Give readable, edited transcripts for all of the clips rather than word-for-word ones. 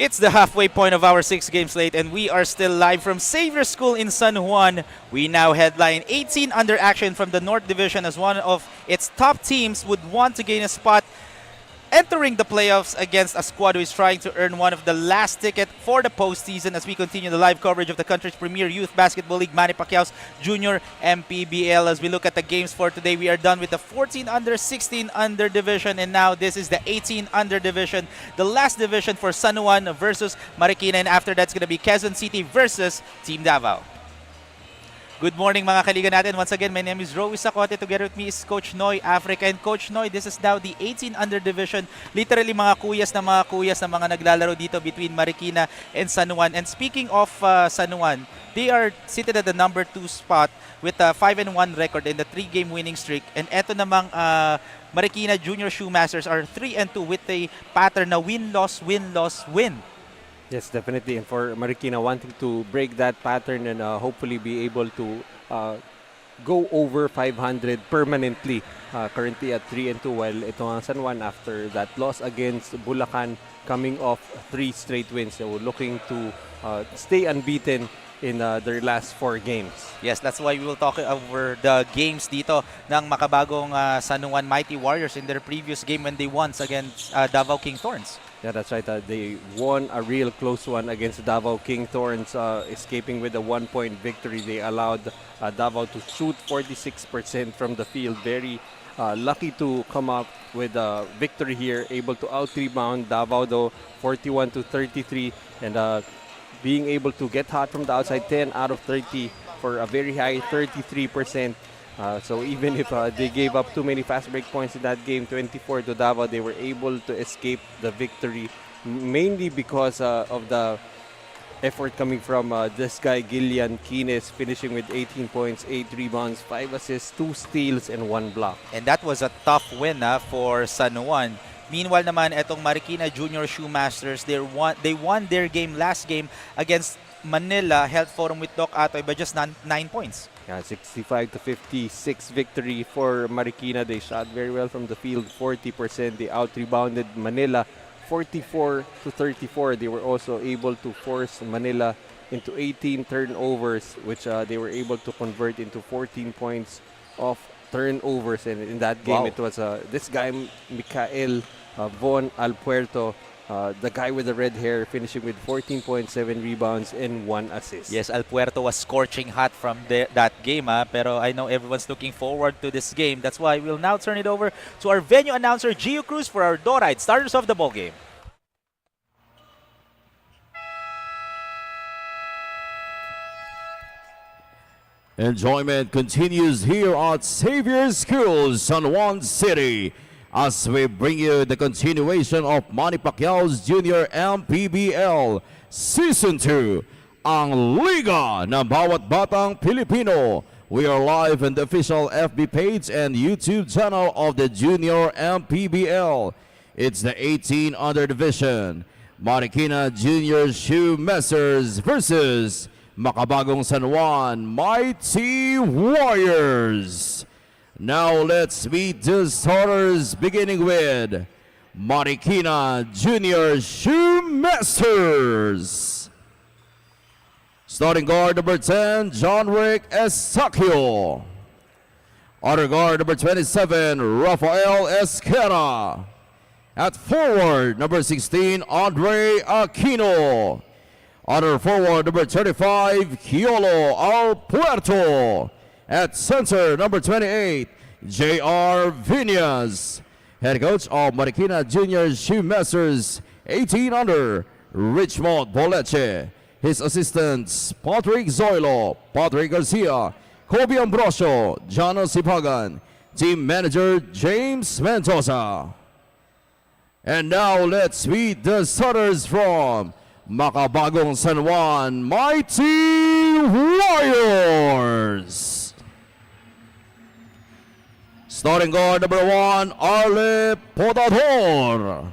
It's the halfway point of our 6-game slate, and we are still live from Xavier School in San Juan. We now headline 18 under action from the North Division as one of its top teams would want to gain a spot entering the playoffs against a squad who is trying to earn one of the last ticket for the postseason as we continue the live coverage of the country's premier youth basketball league, Manny Pacquiao's Junior MPBL. As we look at the games for today, we are done with the 14 under, 16 under division, and now this is the 18 under division, the last division for San Juan versus Marikina, and after that's going to be Quezon City versus Team Davao. Good morning mga kaliga natin. Once again, my name is Rowy Sacote. Together with me is Coach Noy Africa. And Coach Noy, this is now the 18 under division. Literally mga kuyas na mga naglalaro dito between Marikina and San Juan. And speaking of San Juan, they are seated at the number 2 spot with a 5-1 record in the 3-game winning streak. And eto namang Marikina Junior Shoemasters are 3-2 with a pattern na win-loss, win-loss, win. Yes, definitely. And for Marikina, wanting to break that pattern and hopefully be able to go over 500 permanently. Currently at 3-2, while ito ang San Juan after that loss against Bulacan, coming off 3 straight wins. So looking to stay unbeaten in their last 4 games. Yes, that's why we will talk over the games dito ng Makabagong San Juan Mighty Warriors in their previous game when they won against Davao King Thorns. Yeah, that's right. They won a real close one against Davao King Thorns, escaping with a 1-point victory. They allowed Davao to shoot 46% from the field. Very lucky to come up with a victory here, able to out-rebound Davao though 41-33, and being able to get hot from the outside, 10 out of 30 for a very high 33%. So even if they gave up too many fast break points in that game, 24 to Davao, they were able to escape the victory, mainly because of the effort coming from this guy, Gillian Kines, finishing with 18 points, 8 rebounds, 5 assists, 2 steals, and 1 block. And that was a tough win for San Juan. Meanwhile naman, etong Marikina Junior Shoemasters, they won their last game against Manila Health Forum with Doc Atoy by just 9 points. Yeah, 65-56 victory for Marikina. They shot very well from the field, 40%. They out-rebounded Manila 44-34. They were also able to force Manila into 18 turnovers, which they were able to convert into 14 points of turnovers. And in that game, it was this guy, Mikael Von Alpuerto, the guy with the red hair, finishing with 14.7 rebounds and 1 assist. Yes, Alpuerto was scorching hot from that game, pero I know everyone's looking forward to this game. That's why we'll now turn it over to our venue announcer, Gio Cruz, for our Dorite starters of the ball game. Enjoyment continues here at Xavier School, San Juan City, as we bring you the continuation of Manny Pacquiao's Junior MPBL Season 2, ang Liga ng Bawat Batang Pilipino. We are live on the official FB page and YouTube channel of the Junior MPBL. It's the 18 under division. Marikina Junior Shoemasters versus Makabagong San Juan Mighty Warriors. Now let's meet the starters, beginning with Marikina Junior Shoemasters. Starting guard number 10, John Rick Estacio. Other guard number 27, Rafael Esquera. At forward, number 16, Andre Aquino. Other forward, number 35, Kiolo Alpuerto. At center, number 28, J.R. Viñas. Head coach of Marikina Junior Shoemasters, 18 under, Richmond Boleche. His assistants, Patrick Zoilo, Patrick Garcia, Kobe Ambrosio, Jano Sipagan. Team manager, James Mendoza. And now let's meet the starters from Makabagong San Juan Mighty Warriors. Starting guard number 1, Arle Podador.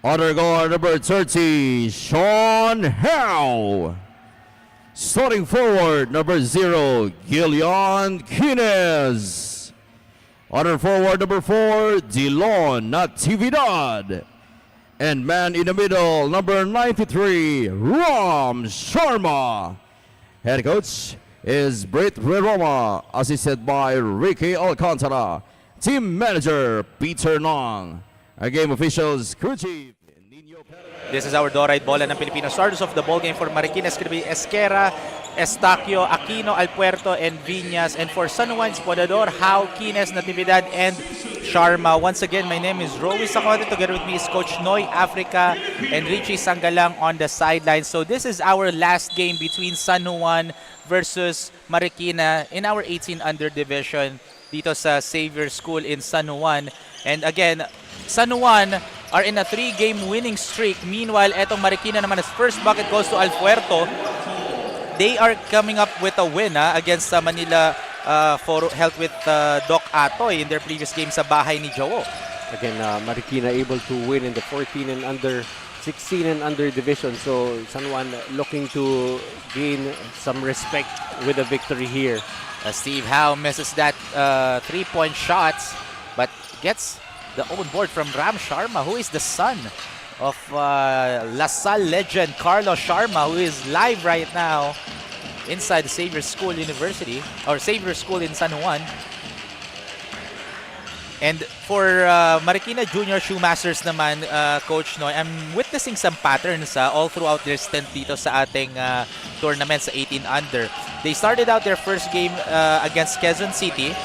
Other guard number 30, Sean Howe. Starting forward number 0, Gillian Kines. Other forward number 4, Dilon Natividad. And man in the middle, number 93, Ram Sharma. Head coach is Britt Roma, assisted by Ricky Alcantara. Team manager, Peter Nong. Our game officials, crew chief. This is our door-ride bola ng Pilipino. Starters of the ball game for Marikina is going to be Esquera, Estacio, Aquino, Alpuerto, and Viñas. And for San Juan, Podador, How, Quines, Natividad, and Sharma. Once again, my name is Rowy Sacote. Together with me is Coach Noy Africa and Richie Sangalang on the sidelines. So this is our last game between San Juan versus Marikina in our 18 under division dito sa Xavier School in San Juan. And again, San Juan are in a 3-game winning streak. Meanwhile, etong Marikina naman, his first bucket goes to Alpuerto. They are coming up with a win against Manila for help with Doc Atoy in their previous game sa bahay ni Jowo. Again, Marikina able to win in the 14 and under, 16 and under division. So San Juan looking to gain some respect with a victory here. Steve Howe misses that 3-point shots, but gets the own board from Ram Sharma, who is the son of LaSalle legend Carlos Sharma, who is live right now inside the Xavier School University, or Xavier School in San Juan. And for Marikina Junior Shoemasters naman, Coach Noy, I'm witnessing some patterns all throughout their stint dito sa ating tournament sa 18 under. They started out their first game against Quezon City.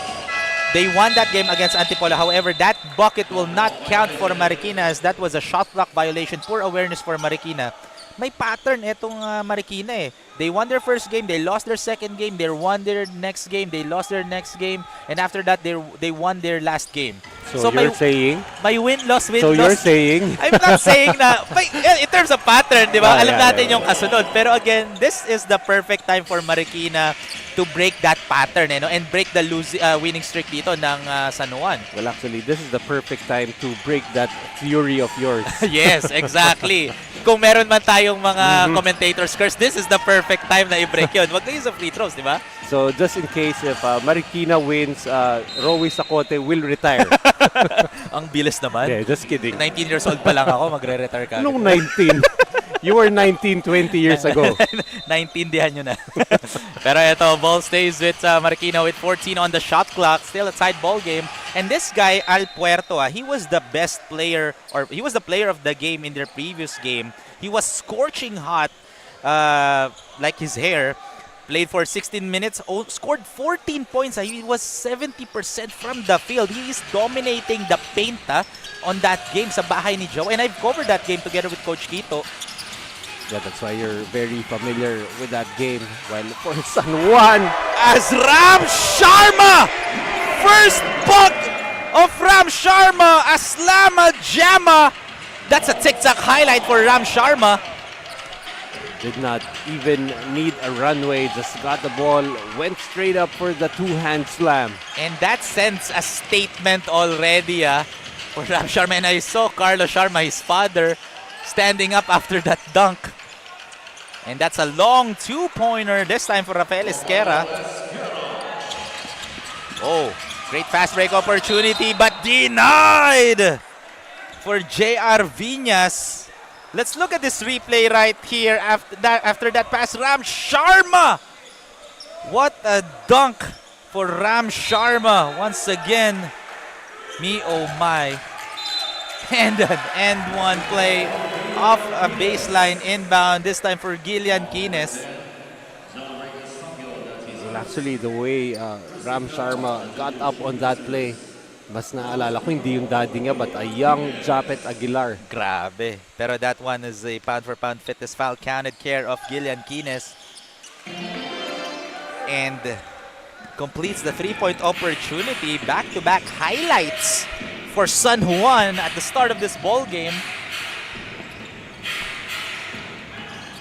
They won that game against Antipolo. However, that bucket will not count for Marikina as that was a shot clock violation. Poor awareness for Marikina. May pattern itong Marikina eh. They won their first game, they lost their second game, they won their next game, they lost their next game, and after that, they won their last game. So you're saying? May win-loss, So you're saying? I'm not saying na, in terms of pattern, di ba? Alam natin yung kasunod. Pero again, this is the perfect time for Marikina to break that pattern and break the winning streak dito ng San Juan. Well, actually, this is the perfect time to break that theory of yours. Yes, exactly. Kung meron man tayong mga commentators curse, this is the perfect time na i-break yun. Wag na yun sa free throws, di ba? So, just in case if Marikina wins, Rowy Sacote will retire. Ang bilis naman. Yeah, just kidding. 19 years old pa lang ako, magre-retire ka. Nung 19? You were 19 20 years ago. 19 dihan nyo na. Pero ito, ball stays with Marikina with 14 on the shot clock. Still a tight ball game. And this guy, Alpuerto, he was the best player, or he was the player of the game in their previous game. He was scorching hot, like his hair. Played for 16 minutes, scored 14 points. He was 70% from the field. He is dominating the paint on that game sa bahay ni Joe. And I've covered that game together with Coach Quito. Yeah, that's why you're very familiar with that game. While for San Juan, as Ram Sharma, first buck of Ram Sharma, Aslama Jama. That's a tic-tac highlight for Ram Sharma. did not even need a runway, just got the ball, went straight up for the two-hand slam. And that sends a statement already for Ram Sharma. And I saw Carlos Sharma, his father, standing up after that dunk. And that's a long two-pointer, this time for Rafael Esquera. Oh, great fast break opportunity, but denied for J.R. Viñas. Let's look at this replay right here after that pass. Ram Sharma! What a dunk for Ram Sharma. Once again, me oh my. And an end one play off a baseline inbound, this time for Gillian Quines. Well, actually, the way Ram Sharma got up on that play, mas naalala ko hindi yung daddy niya, but a young Japet Aguilar. Grabe. Pero that one is a pound-for-pound fitness foul counted care of Gillian Quines. And completes the three-point opportunity. Back-to-back highlights for San Juan at the start of this ball game.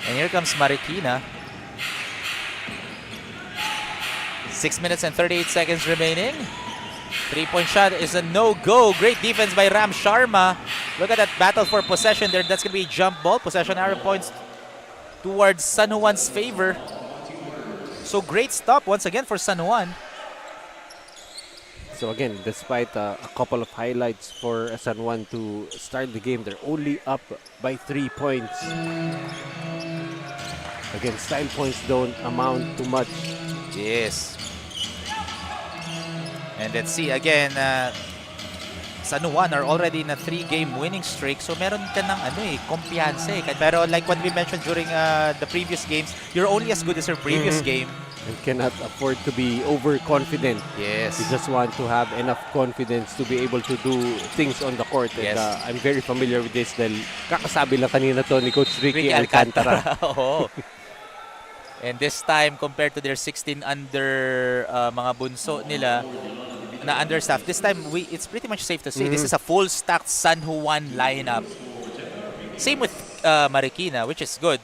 And here comes Marikina. 6 minutes and 38 seconds remaining. Three-point shot is a no-go. Great defense by Ram Sharma. Look at that battle for possession there. That's going to be a jump ball. Possession arrow points towards San Juan's favor. So great stop once again for San Juan. So again, despite a couple of highlights for San Juan to start the game, they're only up by 3 points. Again, style points don't amount to much. Yes. And let's see again, San Juan are already in a 3-game winning streak. So meron ka ng kumpiyansa eh. Pero like what we mentioned during the previous games, you're only as good as your previous game. And cannot afford to be overconfident. Yes. You just want to have enough confidence to be able to do things on the court. And Yes. I'm very familiar with this dahil kakasabi lang kanina to ni Coach Ricky Alcantara. Oo. And this time, compared to their 16 under mga bunso nila na understaffed, this time it's pretty much safe to say this is a full stacked San Juan lineup. Same with Marikina, which is good.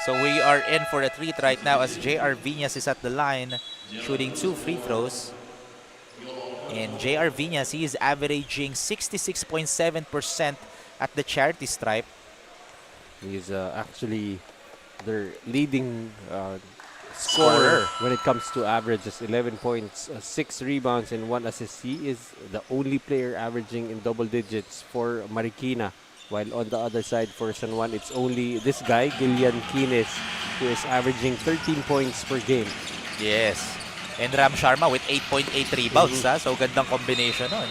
So we are in for a treat right now as J.R. Viñas is at the line shooting 2 free throws. And J.R. Viñas, he is averaging 66.7% at the charity stripe. He's actually their leading scorer when it comes to averages. 11 points, 6 rebounds, and 1 assist. He is the only player averaging in double digits for Marikina. While on the other side for San Juan, it's only this guy, Gillian Quines, who is averaging 13 points per game. Yes. And Ram Sharma with 8.8 rebounds. So gandang combination nun.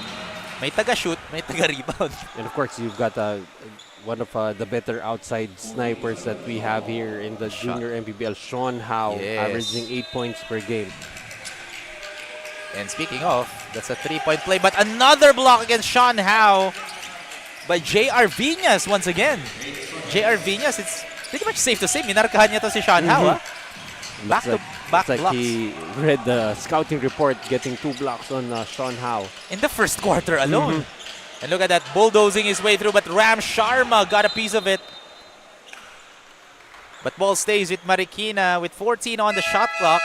May taga-shoot, may taga-rebound. And of course, you've got one of the better outside snipers that we have here in the junior MPBL, Sean Howe, Yes. averaging 8 points per game. And speaking of, that's a 3-point play. But another block against Sean Howe by J.R. Viñas once again. J.R. Viñas, it's pretty much safe to say, minarkahan niya to si Sean Howe. Back-to-back Looks like blocks. he read the scouting report, getting 2 blocks on Sean Howe. In the first quarter alone. And look at that, bulldozing his way through, but Ram Sharma got a piece of it. But ball stays with Marikina with 14 on the shot clock.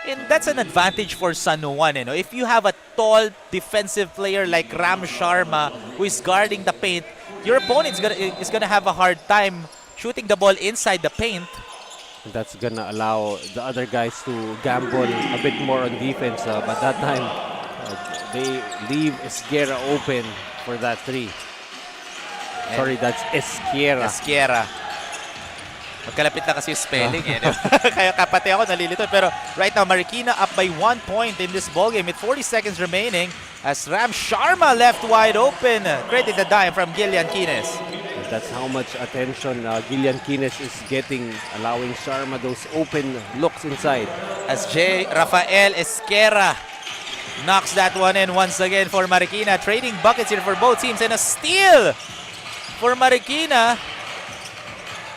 And that's an advantage for San Juan. If you have a tall defensive player like Ram Sharma who is guarding the paint, your opponent is gonna have a hard time shooting the ball inside the paint. And that's gonna allow the other guys to gamble a bit more on defense. But that time, they leave Esquera open for that 3. And Sorry, that's Esquera. Esquera. Magkalapit na kasi yung spelling eh. Kaya kapati ako nalilito. Pero right now, Marikina up by 1 point in this ballgame with 40 seconds remaining as Ram Sharma left wide open. Credit the dime from Gillian Quines. And that's how much attention Gillian Quines is getting, allowing Sharma those open looks inside. As Rafael Esquera knocks that one in once again for Marikina. Trading buckets here for both teams and a steal for Marikina.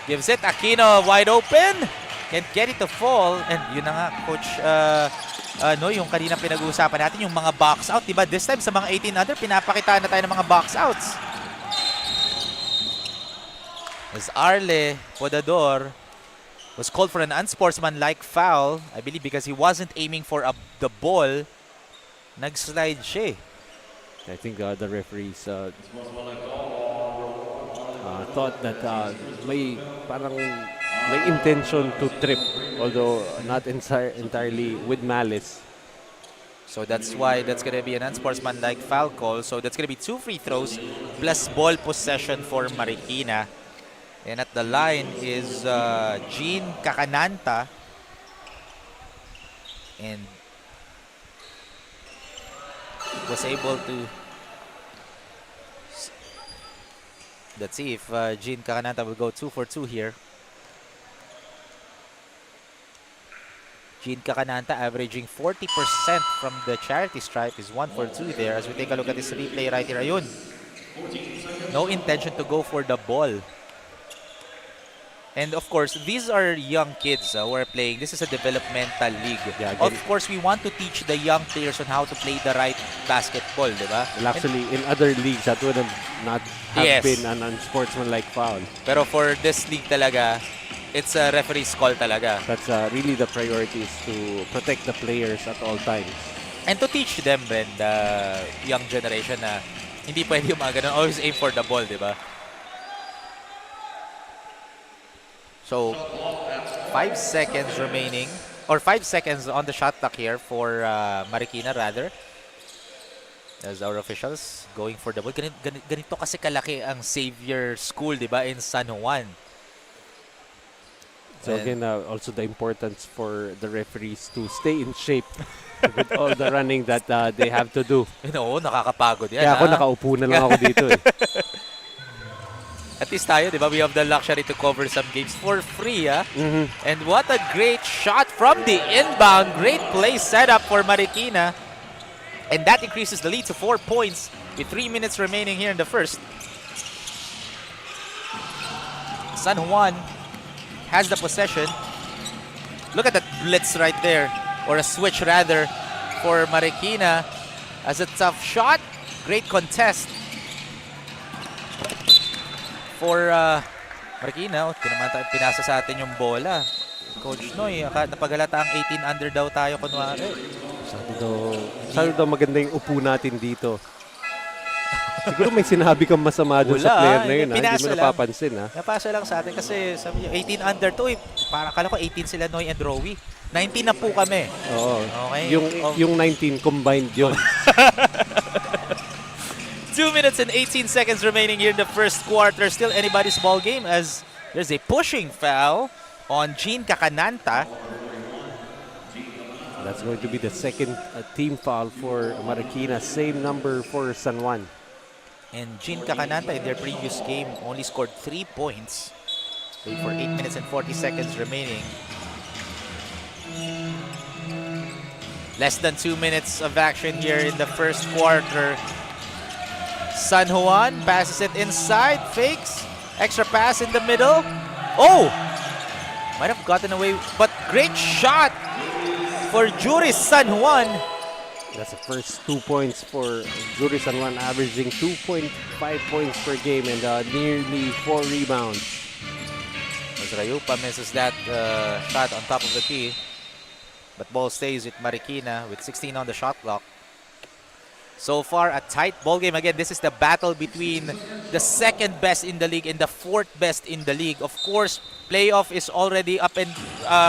Gives it, Aquino wide open. Can't get it to fall. And yun na nga, Coach, yung kanina pinag-uusapan natin, yung mga box out. Diba? This time sa mga 18 under, pinapakitaan na tayo ng mga box outs. As Arle Podador was called for an unsportsmanlike foul, I believe because he wasn't aiming for the ball, nag-slide siya. I think the referees thought that may intention to trip, although not entirely with malice. So that's why that's going to be an unsportsmanlike foul call. So that's going to be 2 free throws plus ball possession for Marikina. And at the line is Jean Kakananta. And was able to... Let's see if Jean Kakananta will go 2 for 2 here. Jean Kakananta averaging 40% from the charity stripe is 1 for 2 there. As we take a look at this replay right here, ayun. No intention to go for the ball. And of course, these are young kids who are playing. This is a developmental league. Yeah, of course, we want to teach the young players on how to play the right basketball, di ba? Well, actually, in other leagues, that would have not have been an unsportsmanlike foul. Pero for this league talaga, it's a referee's call talaga. That's really the priority, is to protect the players at all times. And to teach them, Bren, the young generation na hindi pwede yung mga ganun. Always aim for the ball, di ba? So, 5 seconds remaining, or 5 seconds on the shot clock here for Marikina, rather. as our officials going for the ball. Ganito kasi kalaki ang Xavier School, di ba, in San Juan. So again, also the importance for the referees to stay in shape with all the running that they have to do. Oo, nakakapagod yan. Kaya ako nakaupo na lang ako dito eh. At least tayo, di ba, we have the luxury to cover some games for free, ah. And what a great shot from the inbound. Great play setup for Marikina. And that increases the lead to 4 points with 3 minutes remaining here in the first. San Juan has the possession. Look at that blitz right there, or a switch rather, for Marikina. As a tough shot, great contest for Marikina. Pinasa sa atin yung bola. Coach Noy, napagalata ang 18 under daw tayo kunwari. Sabi daw maganda yung upo natin dito. Siguro may sinabi kang masama doon sa player na yun. Hindi mo napapansin. Napasa lang sa atin kasi sabi niya, 18 under to eh. Para kala ko 18 sila Noy and Rowie. 19 na po kami. Oo. Okay. Yung 19 combined yun. 2 minutes and 18 seconds remaining here in the first quarter. Still anybody's ball game as there's a pushing foul on Jean Kakananta. That's going to be the second team foul for Marikina. Same number for San Juan. And Jean Kakananta in their previous game only scored 3 points. Played for 8 minutes and 40 seconds remaining. Less than 2 minutes of action here in the first quarter. San Juan passes it inside, fakes, extra pass in the middle. Oh! Might have gotten away, but great shot for Juris San Juan. That's the first 2 points for Juris San Juan, averaging 2.5 points per game and nearly 4 rebounds. As Rayupa misses that shot on top of the key. But ball stays with Marikina with 16 on the shot clock. So far, a tight ball game. Again, this is the battle between the second best in the league and the fourth best in the league. Of course, playoff is already up and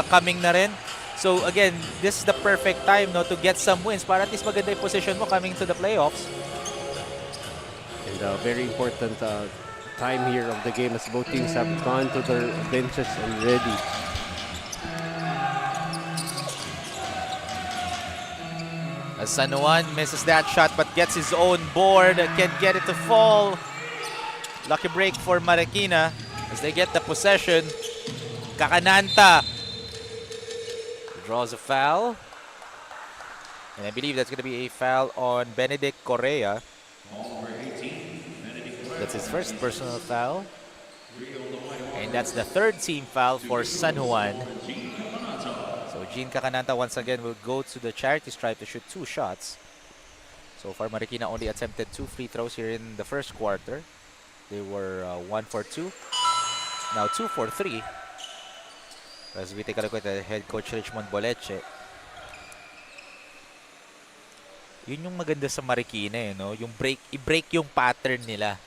coming na rin. So again, this is the perfect time to get some wins para at least maganda yung position mo coming to the playoffs. And very important time here of the game as both teams have gone to their benches already. As San Juan misses that shot but gets his own board, can't get it to fall. Lucky break for Marikina as they get the possession. Kakananta draws a foul. And I believe that's going to be a foul on Benedict Correa. That's his first personal foul. And that's the third team foul for San Juan. So Jean Kakananta once again will go to the charity stripe to shoot 2 shots. So far, Marikina only attempted 2 free throws here in the first quarter. They were 1 for 2. Now 2 for 3. As we take a look at the head coach Richmond Boleche. Yun yung maganda sa Marikina, yung i-break yung pattern nila.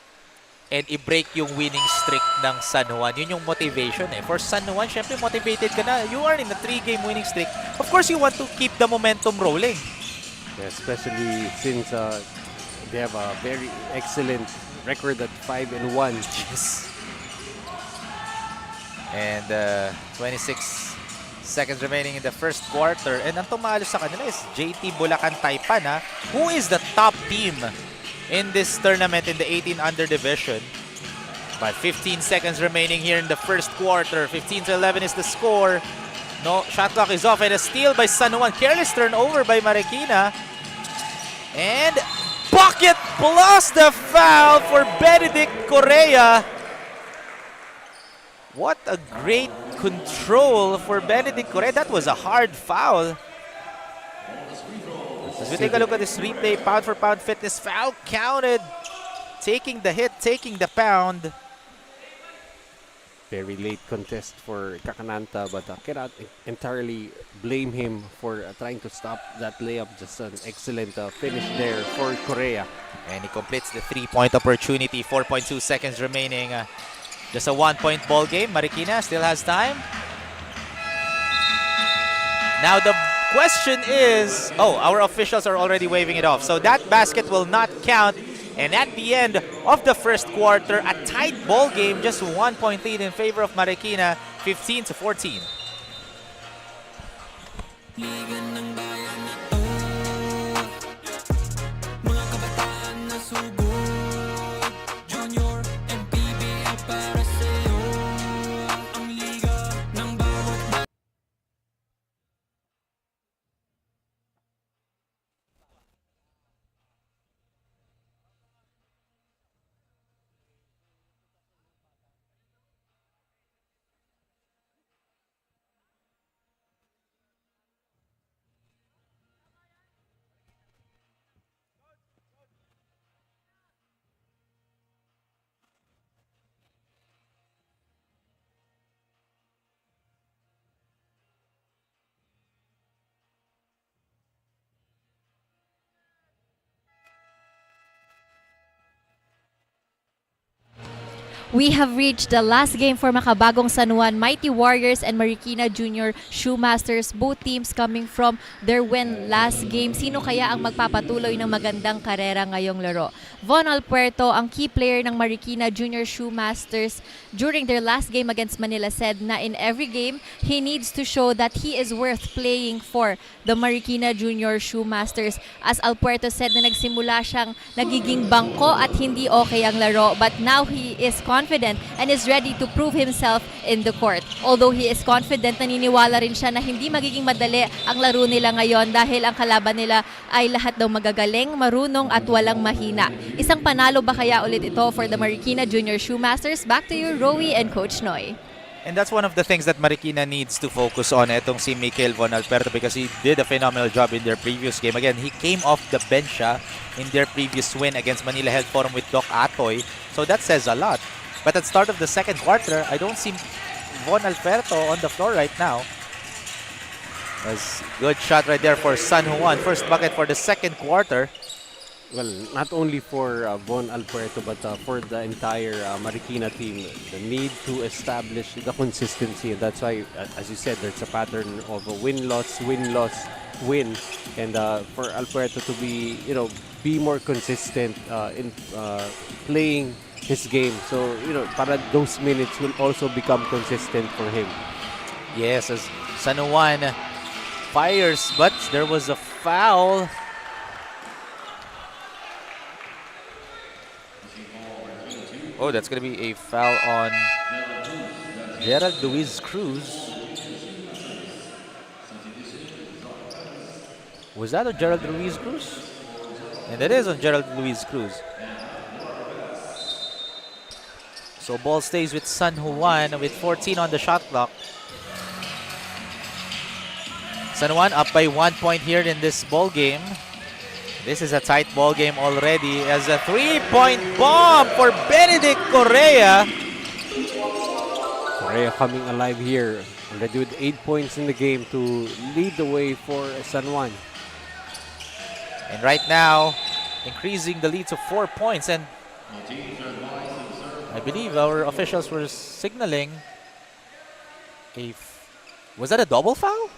And i-break yung winning streak ng San Juan. Yun yung motivation For San Juan, syempre motivated ka na. You are in a 3-game winning streak. Of course, you want to keep the momentum rolling. Yeah, especially since they have a very excellent record at 5-1. Yes. And 26 seconds remaining in the first quarter. And ang tumalo sa kanila is JT Bulacan Taipan, who is the top team in this tournament in the 18 under division. But 15 seconds remaining here in the first quarter. 15-11 is the score. No, shot clock is off and a steal by San Juan. Careless turnover by Marikina. And bucket plus the foul for Benedict Correa. What a great control for Benedict Correa. That was a hard foul. As we take a look at this replay, pound for pound fitness foul counted. Taking the hit, taking the pound. Very late contest for Kakananta, but cannot entirely blame him for trying to stop that layup. Just an excellent finish there for Correa. And he completes the 3-point opportunity. 4.2 seconds remaining. Just a 1-point ball game. Marikina still has time. Now the question is, oh, our officials are already waving it off. So that basket will not count. And at the end of the first quarter, a tight ball game, just 1 point lead in favor of Marikina, 15-14. Liga ng bayan na to, mga kabataan na sugod, Junior, MPBL para sa'yo, ang liga ng bawat. We have reached the last game for Makabagong San Juan, Mighty Warriors and Marikina Junior Shoemasters. Both teams coming from their win last game. Sino kaya ang magpapatuloy ng magandang karera ngayong laro? Von Alpuerto, ang key player ng Marikina Junior Shoemasters, during their last game against Manila said na in every game, he needs to show that he is worth playing for the Marikina Junior Shoemasters. As Alpuerto said na nagsimula siyang nagiging bangko at hindi okay ang laro, but now he is confident and is ready to prove himself in the court. Although he is confident, naniniwala rin siya na hindi magiging madali ang laro nila ngayon dahil ang kalaban nila ay lahat daw magagaling, marunong at walang mahina. Isang panalo ba kaya ulit ito for the Marikina Junior Shoemasters? Back to you, Rowie and Coach Noy. And that's one of the things that Marikina needs to focus on, itong si Mikel Von Alpuerto, because he did a phenomenal job in their previous game. Again, he came off the bench in their previous win against Manila Health Forum with Doc Atoy. So that says a lot. But at the start of the second quarter, I don't see Von Alpuerto on the floor right now. That's good shot right there for San Juan. First bucket for the second quarter. Well, not only for Von Alpuerto, but for the entire Marikina team, the need to establish the consistency. And that's why, as you said, there's a pattern of a win-loss, win-loss, win. And for Alpuerto to be more consistent in playing his game. So, para those minutes will also become consistent for him. Yes, as San Juan fires, but there was a foul. Oh, that's going to be a foul on Gerald Luis Cruz. Was that on Gerald Luis Cruz? And it is on Gerald Luis Cruz. So ball stays with San Juan with 14 on the shot clock. San Juan up by 1 point here in this ball game. This is a tight ball game already as a three-point bomb for Benedict Correa. Correa coming alive here, already with 8 points in the game to lead the way for San Juan. And right now, increasing the lead to 4 points. And I believe our officials were signaling was that a double foul?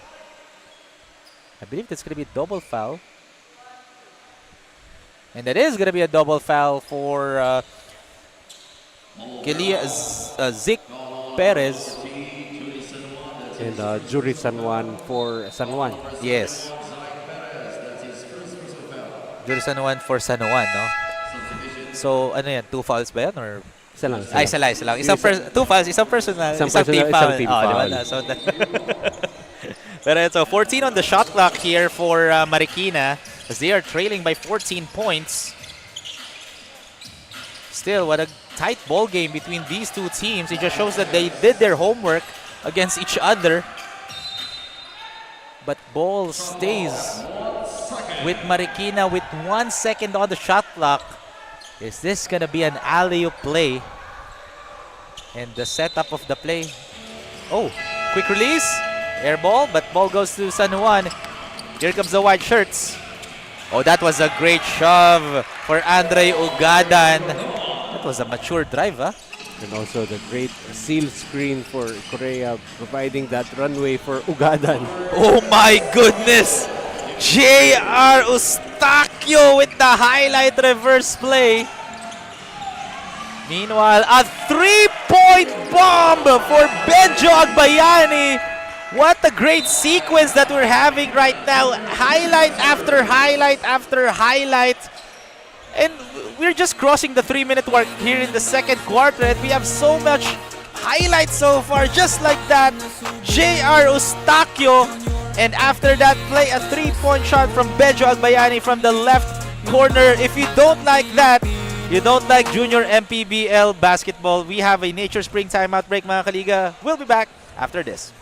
I believe that's going to be a double foul. And that is going to be a double foul for Zik Perez. And Jury San Juan for San Juan. Yes. Jury San Juan for San Juan, no? So, ano yan? 2 fouls ba yan? Or? Isa lang. Ay, isa lang. 2 fouls, isang personal, isang team foul. Diba? So, pero ito, 14 on the shot clock here for Marikina as they are trailing by 14 points. Still, what a tight ball game between these two teams. It just shows that they did their homework against each other. But ball stays with Marikina with 1 second on the shot clock. Is this going to be an alley-oop play? And the setup of the play. Oh, quick release. Air ball, but ball goes to San Juan. Here comes the white shirts. Oh, that was a great shove for Andre Ugadan. That was a mature drive, huh? And also the great seal screen for Korea, providing that runway for Ugadan. Oh my goodness! J.R. Eustaquio with the highlight reverse play. Meanwhile, a three-point bomb for Benjo Agbayani. What a great sequence that we're having right now. Highlight after highlight after highlight. And we're just crossing the 3-minute mark here in the second quarter. And we have so much highlights so far. Just like that, J.R. Eustaquio. And after that play, a three-point shot from Benjo Agbayani from the left corner. If you don't like that, you don't like junior MPBL basketball, we have a Nature Spring timeout break, mga kaliga. We'll be back after this.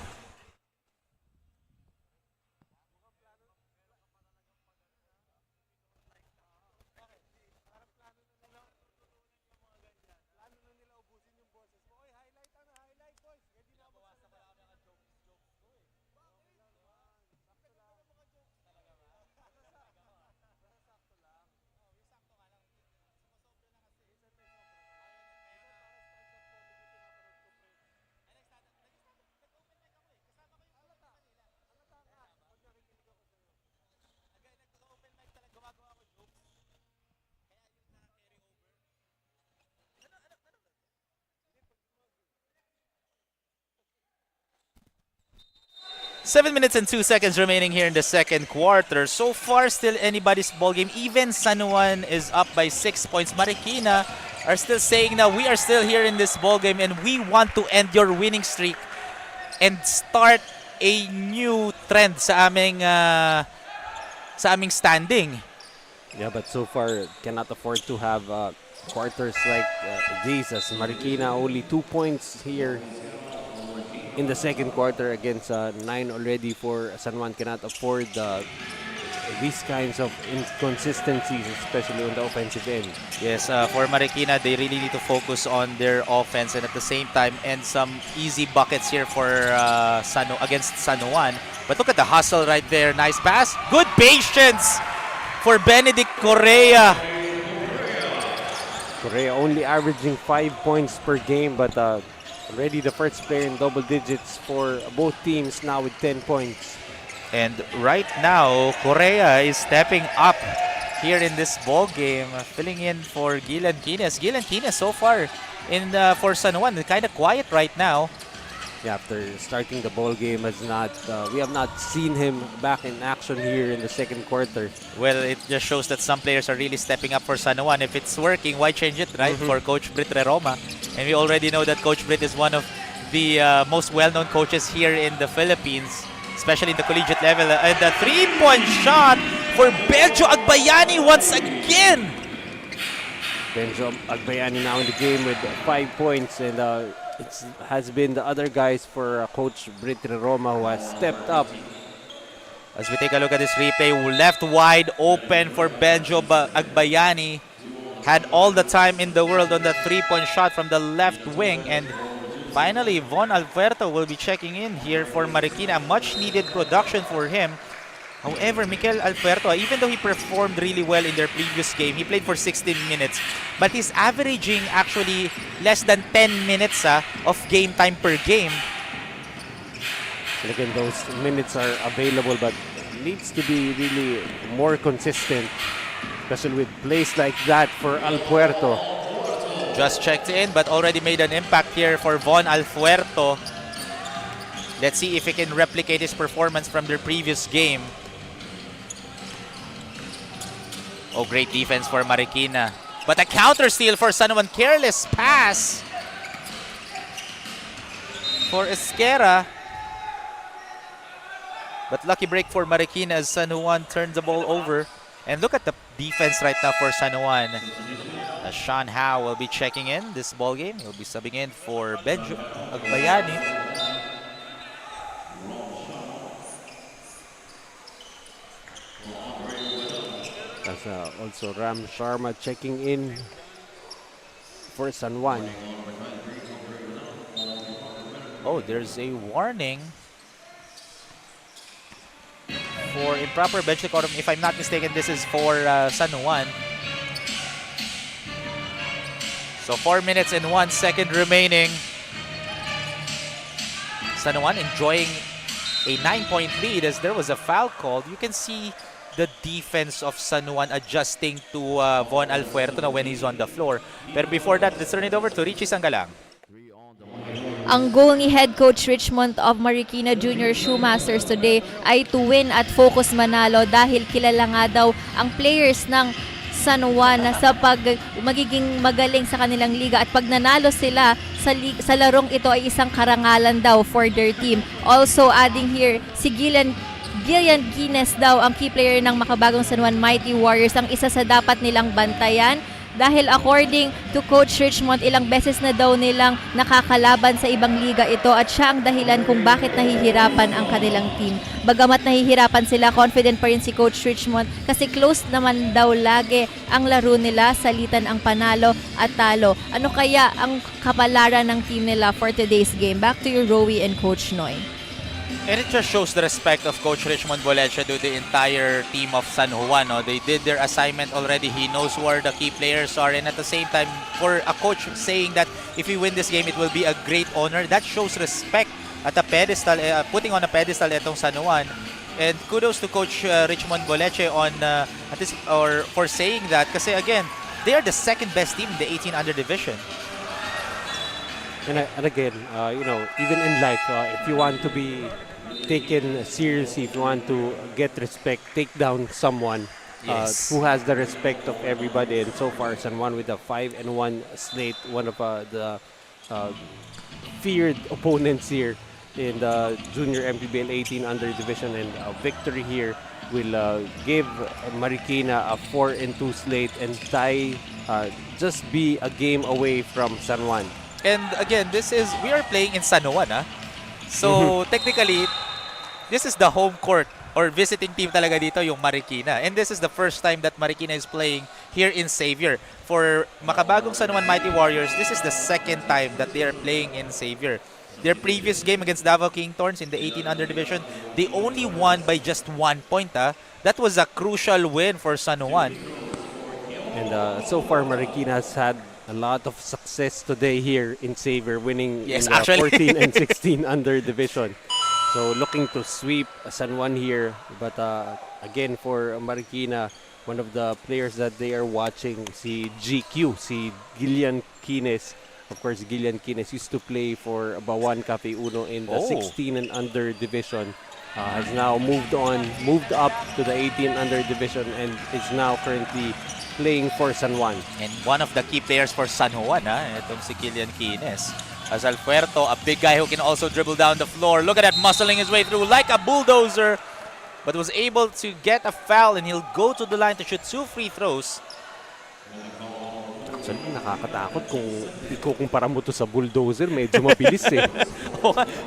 Seven minutes and 2 seconds remaining here in the second quarter. So far, still anybody's ball game. Even San Juan is up by 6 points. Marikina are still saying now we are still here in this ball game and we want to end your winning streak and start a new trend sa aming standing. Yeah, but so far cannot afford to have quarters like these, as Marikina only 2 points here in the second quarter against 9 already for San Juan. Cannot afford these kinds of inconsistencies, especially on the offensive end. Yes, for Marikina, they really need to focus on their offense and at the same time end some easy buckets here for against San Juan. But look at the hustle right there. Nice pass. Good patience for Benedict Correa. Correa only averaging 5 points per game, but already the first player in double digits for both teams now with 10 points. And right now, Correa is stepping up here in this ball game, filling in for Gilan Quines. Gilan Quines so far for San Juan, kind of quiet right now. Yeah, after starting the ball game, we have not seen him back in action here in the second quarter. Well, it just shows that some players are really stepping up for San Juan. If it's working, why change it, right? For Coach Brit Roma. And we already know that Coach Brit is one of the most well-known coaches here in the Philippines, especially in the collegiate level. And the three-point shot for Benjo Agbayani once again. Benjo Agbayani now in the game with 5 points, and it has been the other guys for Coach Brit Roma who has stepped up. As we take a look at this replay, left wide open for Benjo Agbayani. Had all the time in the world on the three-point shot from the left wing. And finally, Von Alberto will be checking in here for Marikina. Much needed production for him. However, Mikel Alberto, even though he performed really well in their previous game, he played for 16 minutes, but he's averaging actually less than 10 minutes of game time per game. And again, those minutes are available, but needs to be really more consistent, especially with plays like that for Alpuerto. Just checked in, but already made an impact here for Von Alpuerto. Let's see if he can replicate his performance from their previous game. Oh, great defense for Marikina. But a counter steal for San Juan. Careless pass for Esquera. But lucky break for Marikina as San Juan turns the ball over. And look at the defense right now for San Juan. As Sean Howe will be checking in this ball game. He'll be subbing in for Benjo Agbayani. That's also Ram Sharma checking in for San Juan. Oh, there's a warning for improper bench decorum. If I'm not mistaken, this is for San Juan. So So 4 minutes and 1 second remaining. San Juan enjoying a 9-point lead as there was a foul called. You can see the defense of San Juan adjusting to Von Alfuerto na when he's on the floor. But before that, let's turn it over to Richie Sangalang. Ang goal ni head coach Richmond of Marikina Junior Shoemasters today ay to win at focus manalo dahil kilala nga daw ang players ng San Juan sa magiging magaling sa kanilang liga at pag nanalo sila sa larong ito ay isang karangalan daw for their team. Also adding here, si Gillian Guinness daw ang key player ng Makabagong San Juan Mighty Warriors, ang isa sa dapat nilang bantayan. Dahil according to Coach Richmond, ilang beses na daw nilang nakakalaban sa ibang liga ito at siya ang dahilan kung bakit nahihirapan ang kanilang team. Bagamat nahihirapan sila, confident pa rin si Coach Richmond kasi close naman daw lagi ang laro nila, salitan ang panalo at talo. Ano kaya ang kapalaran ng team nila for today's game? Back to you, Rowie and Coach Noy. And it just shows the respect of Coach Richmond Bolecha to the entire team of San Juan. No? They did their assignment already. He knows where the key players are. And at the same time, for a coach saying that if we win this game, it will be a great honor, that shows respect at a pedestal, putting on a pedestal itong San Juan. And kudos to Coach Richmond Boleche on for saying that. Kasi again, they are the second best team in the 18 under division. And again, even in life, if you want to be taken seriously, if you want to get respect, take down someone who has the respect of everybody. And so far, San Juan with a 5-1 slate, one of the feared opponents here in the Junior MPBL 18 under division, and a victory here will give Marikina a 4-2 slate and tie, just be a game away from San Juan. And again, we are playing in San Juan, So technically, this is the home court or visiting team talaga dito yung Marikina. And this is the first time that Marikina is playing here in Xavier. For Makabagong San Juan Mighty Warriors, this is the second time that they are playing in Xavier. Their previous game against Davao King Thorns in the 18 under division, they only won by just 1 point. That was a crucial win for San Juan. And so far, Marikina has had a lot of success today here in Xavier, winning in 14 and 16 under division. So looking to sweep San Juan here. But again, for Marikina, one of the players that they are watching, si GQ, si Gillian Guinness. Of course, Gillian Guinness used to play for Bawan Cafe Uno in the 16 and under division. Has now moved up to the 18 under division and is now currently playing for San Juan. And one of the key players for San Juan, itong si Gillian Guinness. As Alfuerto, a big guy who can also dribble down the floor. Look at that, muscling his way through like a bulldozer. But was able to get a foul and he'll go to the line to shoot 2 free throws. Actually, nakakatakot kung ikukumpara mo to sa bulldozer. Medyo mabilis eh.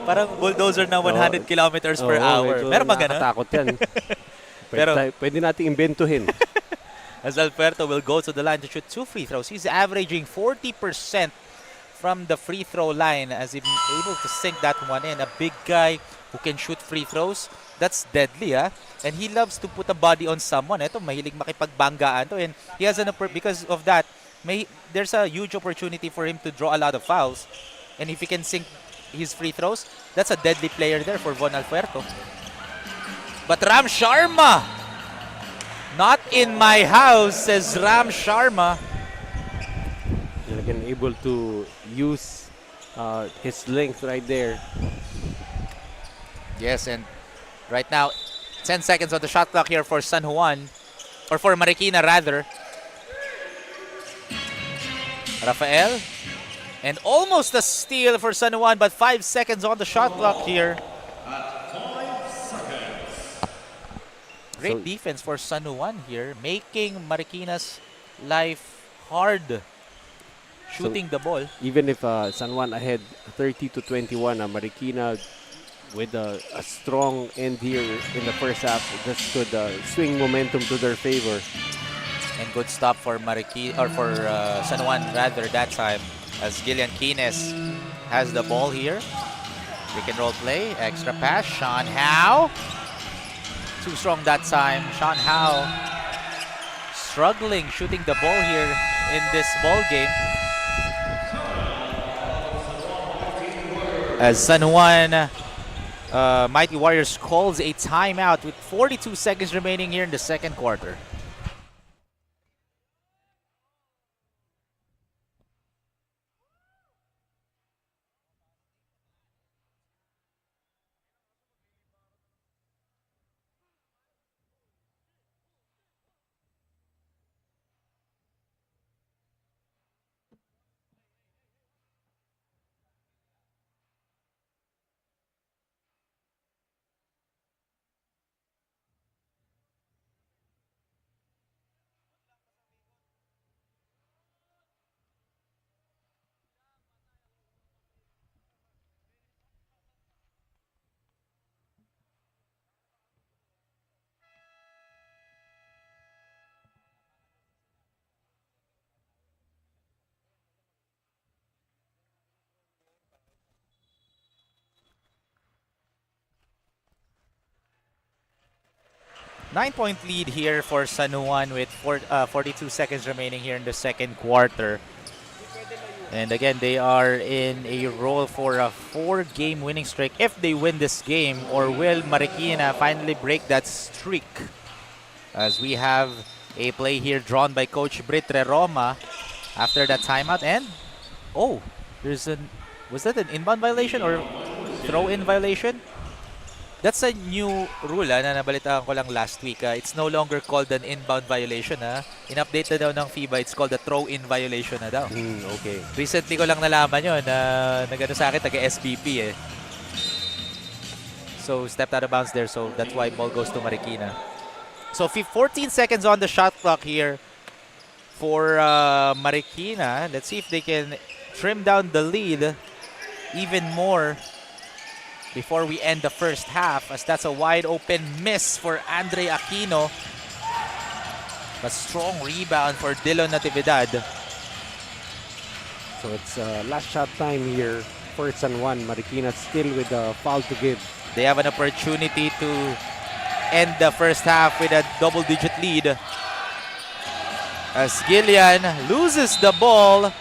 Parang bulldozer na 100 kilometers per hour. Meron ba gano'n? Nakakatakot yan. Pwede natin imbentuhin. As Alberto will go to the line to shoot 2 free throws. He's averaging 40% from the free throw line as he's able to sink that one in. A big guy who can shoot free throws. That's deadly, And he loves to put a body on someone. Ito, mahilig makipagbanggaan to. And he has because of that, there's a huge opportunity for him to draw a lot of fouls. And if he can sink his free throws, that's a deadly player there for Von Alfuerto. But Ram Sharma, not in my house, says Ram Sharma. And again, able to use his length right there. Yes, and right now, 10 seconds on the shot clock here for San Juan, or for Marikina rather. Rafael, and almost a steal for San Juan, but 5 seconds on the shot clock here. Great defense for San Juan here, making Marikina's life hard shooting the ball. Even if San Juan ahead 30-21, Marikina with a strong end here in the first half, this could swing momentum to their favor. And good stop for San Juan rather that time, as Gillian Guinness has the ball here. Pick and roll play, extra pass, Sean Howe. Too strong that time. Sean Howe struggling shooting the ball here in this ball game. as San Juan Mighty Warriors calls a timeout with 42 seconds remaining here in the second quarter. Nine-point lead here for San Juan with 42 seconds remaining here in the second quarter. And again, they are in a roll for a 4-game winning streak if they win this game. Or will Marikina finally break that streak? As we have a play here drawn by Coach Britre Roma after that timeout. And, oh, was that an inbound violation or throw-in violation? That's a new rule na nabalitaan ko lang last week. It's no longer called an inbound violation. In-update na daw ng FIBA, it's called a throw-in violation na daw. Okay. Recently ko lang nalaman yun na nagano sa akin, taga-SBP eh. So, stepped out of bounds there. So, that's why ball goes to Marikina. So, 14 seconds on the shot clock here for Marikina. Let's see if they can trim down the lead even more before we end the first half, as that's a wide open miss for Andre Aquino. A strong rebound for Dillon Natividad. So it's last shot time here for San Juan. Marikina still with a foul to give. They have an opportunity to end the first half with a double-digit lead. As Gillian loses the ball.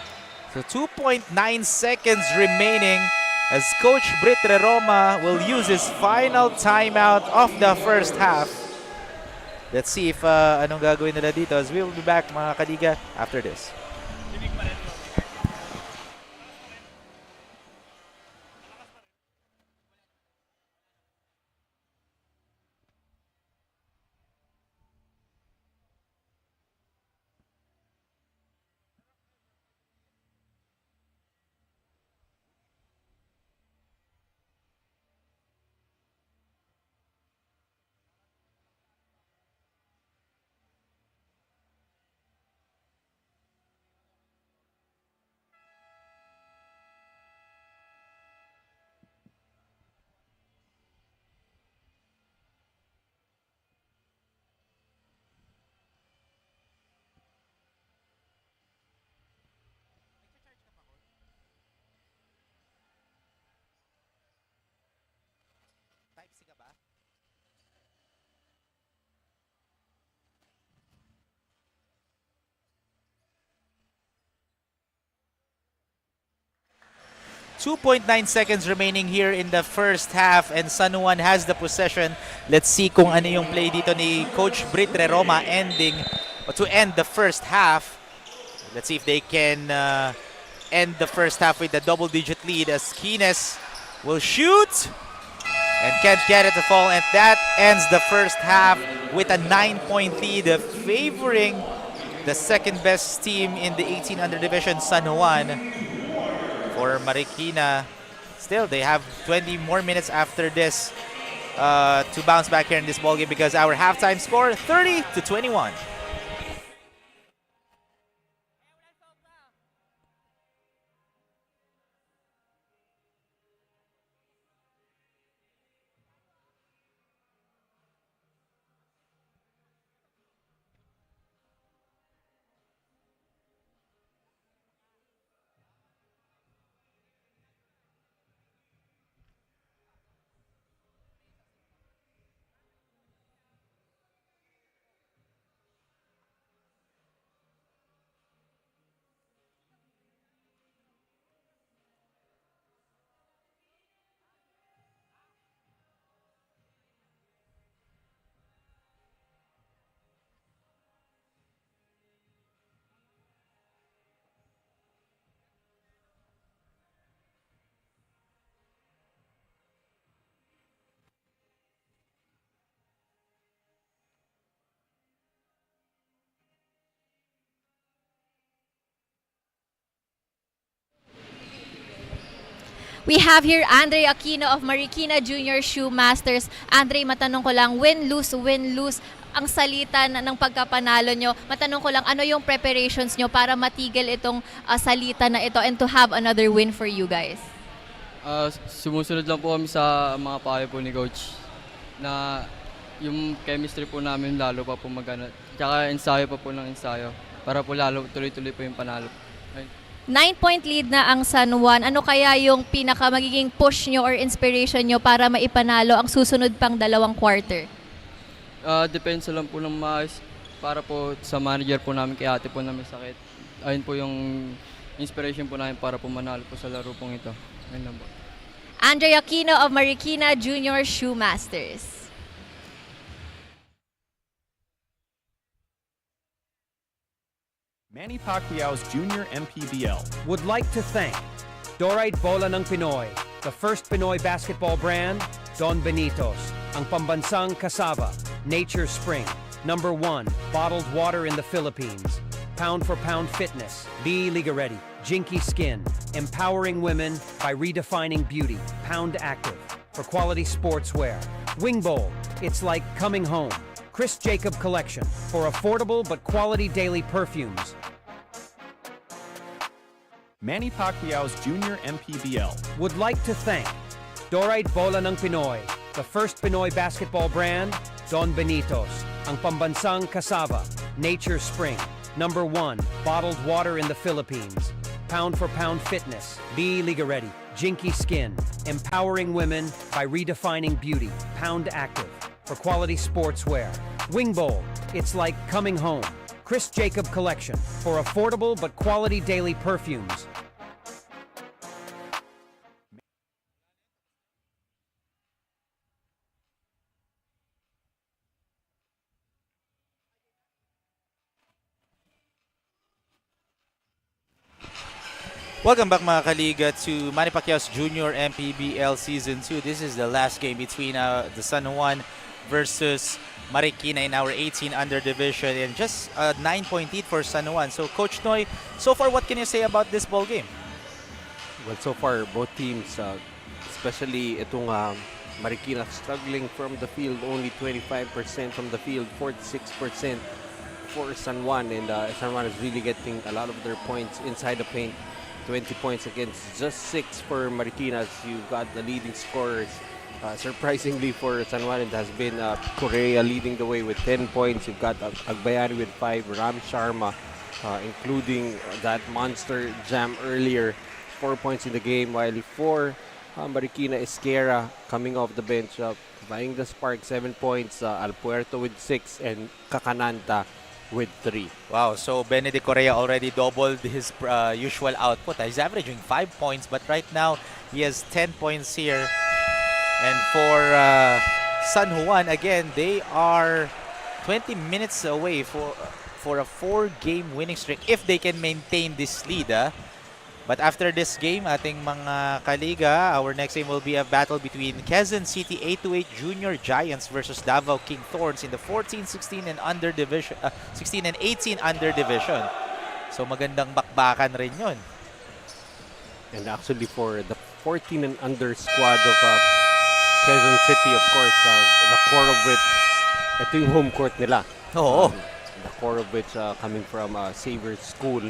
So 2.9 seconds remaining as Coach Britre Roma will use his final timeout of the first half. Let's see if anong gagawin nila dito, as we'll be back mga kadiga after this. 2.9 seconds remaining here in the first half and San Juan has the possession. Let's see kung ano yung play dito ni Coach Britre Roma to end the first half. Let's see if they can end the first half with a double-digit lead as Kines will shoot and can't get it to fall, and that ends the first half with a 9-point lead favoring the second-best team in the 18 under division, San Juan. For Marikina, still they have 20 more minutes after this to bounce back here in this ballgame because our halftime score 30-21. We have here Andre Aquino of Marikina Junior Shoemasters. Andre, matanong ko lang, win-lose, ang salita ng pagkapanalo nyo. Matanong ko lang, ano yung preparations nyo para matigil itong salita na ito and to have another win for you guys? Sumusunod lang po kami sa mga payo po ni Coach na yung chemistry po namin lalo pa po magana. Tsaka ensayo pa po ng ensayo para po lalo tuloy-tuloy po yung panalo. 9-point lead na ang San Juan. Ano kaya yung pinaka magiging push nyo or inspiration nyo para maipanalo ang susunod pang dalawang quarter? Depensa lang po ng maayos para po sa manager po namin kay ate po na may sakit. Ayun po yung inspiration po namin para po manalo po sa laro pong ito. Ayun lang po. Andre Aquino of Marikina Junior Shoemasters. Manny Pacquiao's Junior MPBL. Would like to thank Dorite Bola ng Pinoy, the first Pinoy basketball brand, Don Benitos, ang pambansang cassava, Nature Spring, #1 bottled water in the Philippines, pound for pound fitness, Be Liga Ready, Jinky Skin, empowering women by redefining beauty, Pound Active, for quality sportswear, Wing Bowl, it's like coming home, Chris Jacob Collection, for affordable but quality daily perfumes, Manny Pacquiao's Junior MPBL. would like to thank Dorite Bola ng Pinoy, the first Pinoy basketball brand, Don Benitos, ang pambansang cassava, Nature Spring, #1 bottled water in the Philippines, pound for pound fitness, Be Liga Ready, Jinky Skin, empowering women by redefining beauty, Pound Active, for quality sportswear, Wing Bowl, it's like coming home, Chris Jacob Collection, for affordable but quality daily perfumes, Welcome back mga kaliga to Manny Pacquiao's Junior MPBL Season 2. This is the last game between the San Juan versus Marikina in our 18 under division, and just a 9-point lead for San Juan. So Coach Noy, so far what can you say about this ball game? Well, so far, both teams, especially itong Marikina, struggling from the field, only 25% from the field, 46% for San Juan. And San Juan is really getting a lot of their points inside the paint. 20 points against just 6 for Marikina. You've got the leading scorers. Surprisingly for San Juan, it has been Correa leading the way with 10 points. You've got Agbayani with 5, Ram Sharma, including that monster jam earlier, 4 points in the game, while for Marikina, Esquera coming off the bench, buying the spark, 7 points, Alpuerto with 6, and Kakananta with 3. Wow, so Benedict Correa already doubled his usual output. He's averaging 5 points, but right now he has 10 points here. And for San Juan, again, they are 20 minutes away for a 4-game winning streak if they can maintain this lead. But after this game, ating mga kaliga, our next game will be a battle between Quezon City 828 Junior Giants versus Davao King Thorns in the 14, 16 and under division, 16 and 18 under division. So magandang bakbakan rin 'yon. And actually for the 14 and under squad of Quezon City, of course, the core of which, ito yung home court nila. Oo. The core of which coming from Xavier School.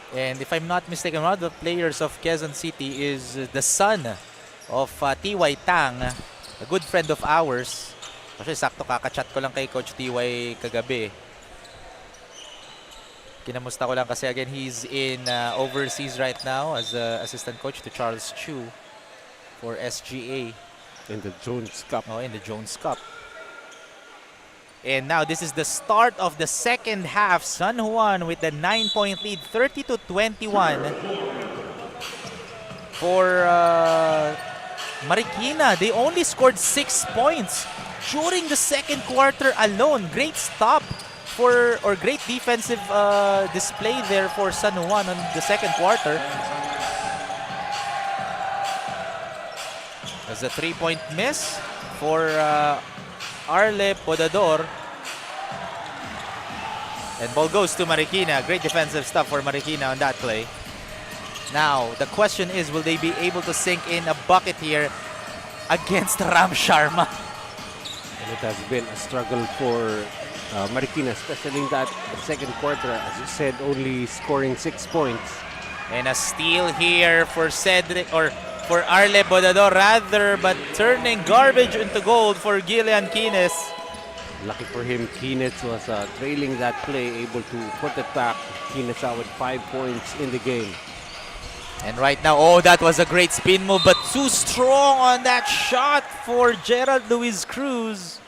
And if I'm not mistaken, one of the players of Quezon City is the son of T.Y. Tang, a good friend of ours. Kasi sakto kakachat ko lang kay Coach T.Y. kagabi. Kinamusta ko lang kasi again, he's in overseas right now as assistant coach to Charles Chu for SGA. In the Jones Cup. Oh, in the Jones Cup. And now this is the start of the second half. San Juan with the 9-point lead, 30-21 for Marikina. They only scored 6 points during the second quarter alone. Great stop or great defensive display there for San Juan on the second quarter. As a 3-point miss for Arle Podador. And ball goes to Marikina. Great defensive stuff for Marikina on that play. Now, the question is, will they be able to sink in a bucket here against Ram Sharma? And it has been a struggle for Marikina, especially in that second quarter. As you said, only scoring 6 points. And a steal here for Cedric, or for Arle Bodador rather, but turning garbage into gold for Gillian Quines. Lucky for him, Keenitz was trailing that play, able to put it back. Keenitz out with 5 points in the game. And right now, oh, that was a great spin move, but too strong on that shot for Gerald Luis Cruz.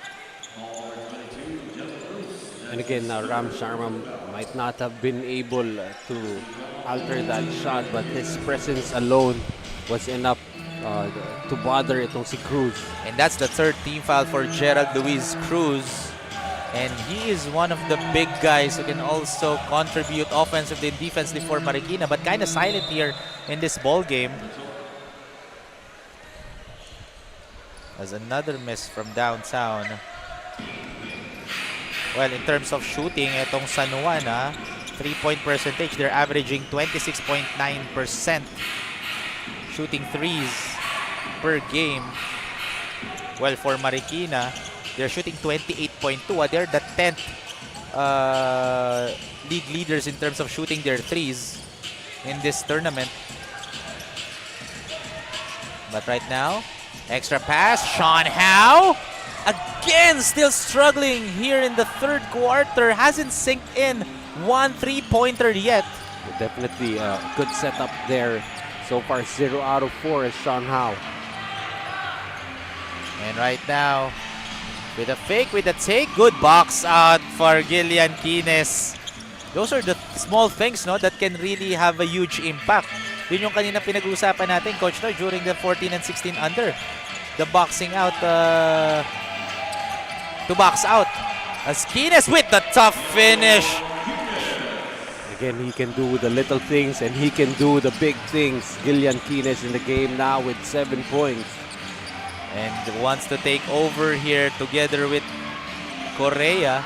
And again, Ram Sharma might not have been able to alter that shot, but his presence alone was enough to bother itong si Cruz. And that's the third team foul for Gerald Luis Cruz. And he is one of the big guys who can also contribute offensively and defensively for Marikina, but kind of silent here in this ball game. As another miss from downtown. Well, in terms of shooting, itong San Juan, 3-point percentage, they're averaging 26.9% shooting threes per game. Well, for Marikina, they're shooting 28.2. They're the 10th league leaders in terms of shooting their threes in this tournament. But right now, extra pass, Sean Howe. Again, still struggling here in the third quarter. Hasn't synced in one three-pointer yet. Definitely a good setup there. So far, 0 out of 4 is Sean Howe. And right now, with a fake, with a take, good box out for Gillian Quines. Those are the small things, no, that can really have a huge impact. Yun yung kanina pinag-uusapan natin, Coach, no, during the 14 and 16 under. The boxing out, to box out. As Quines with the tough finish. Again, he can do the little things and he can do the big things. Gillian Quines in the game now with 7 points. And wants to take over here together with Correa.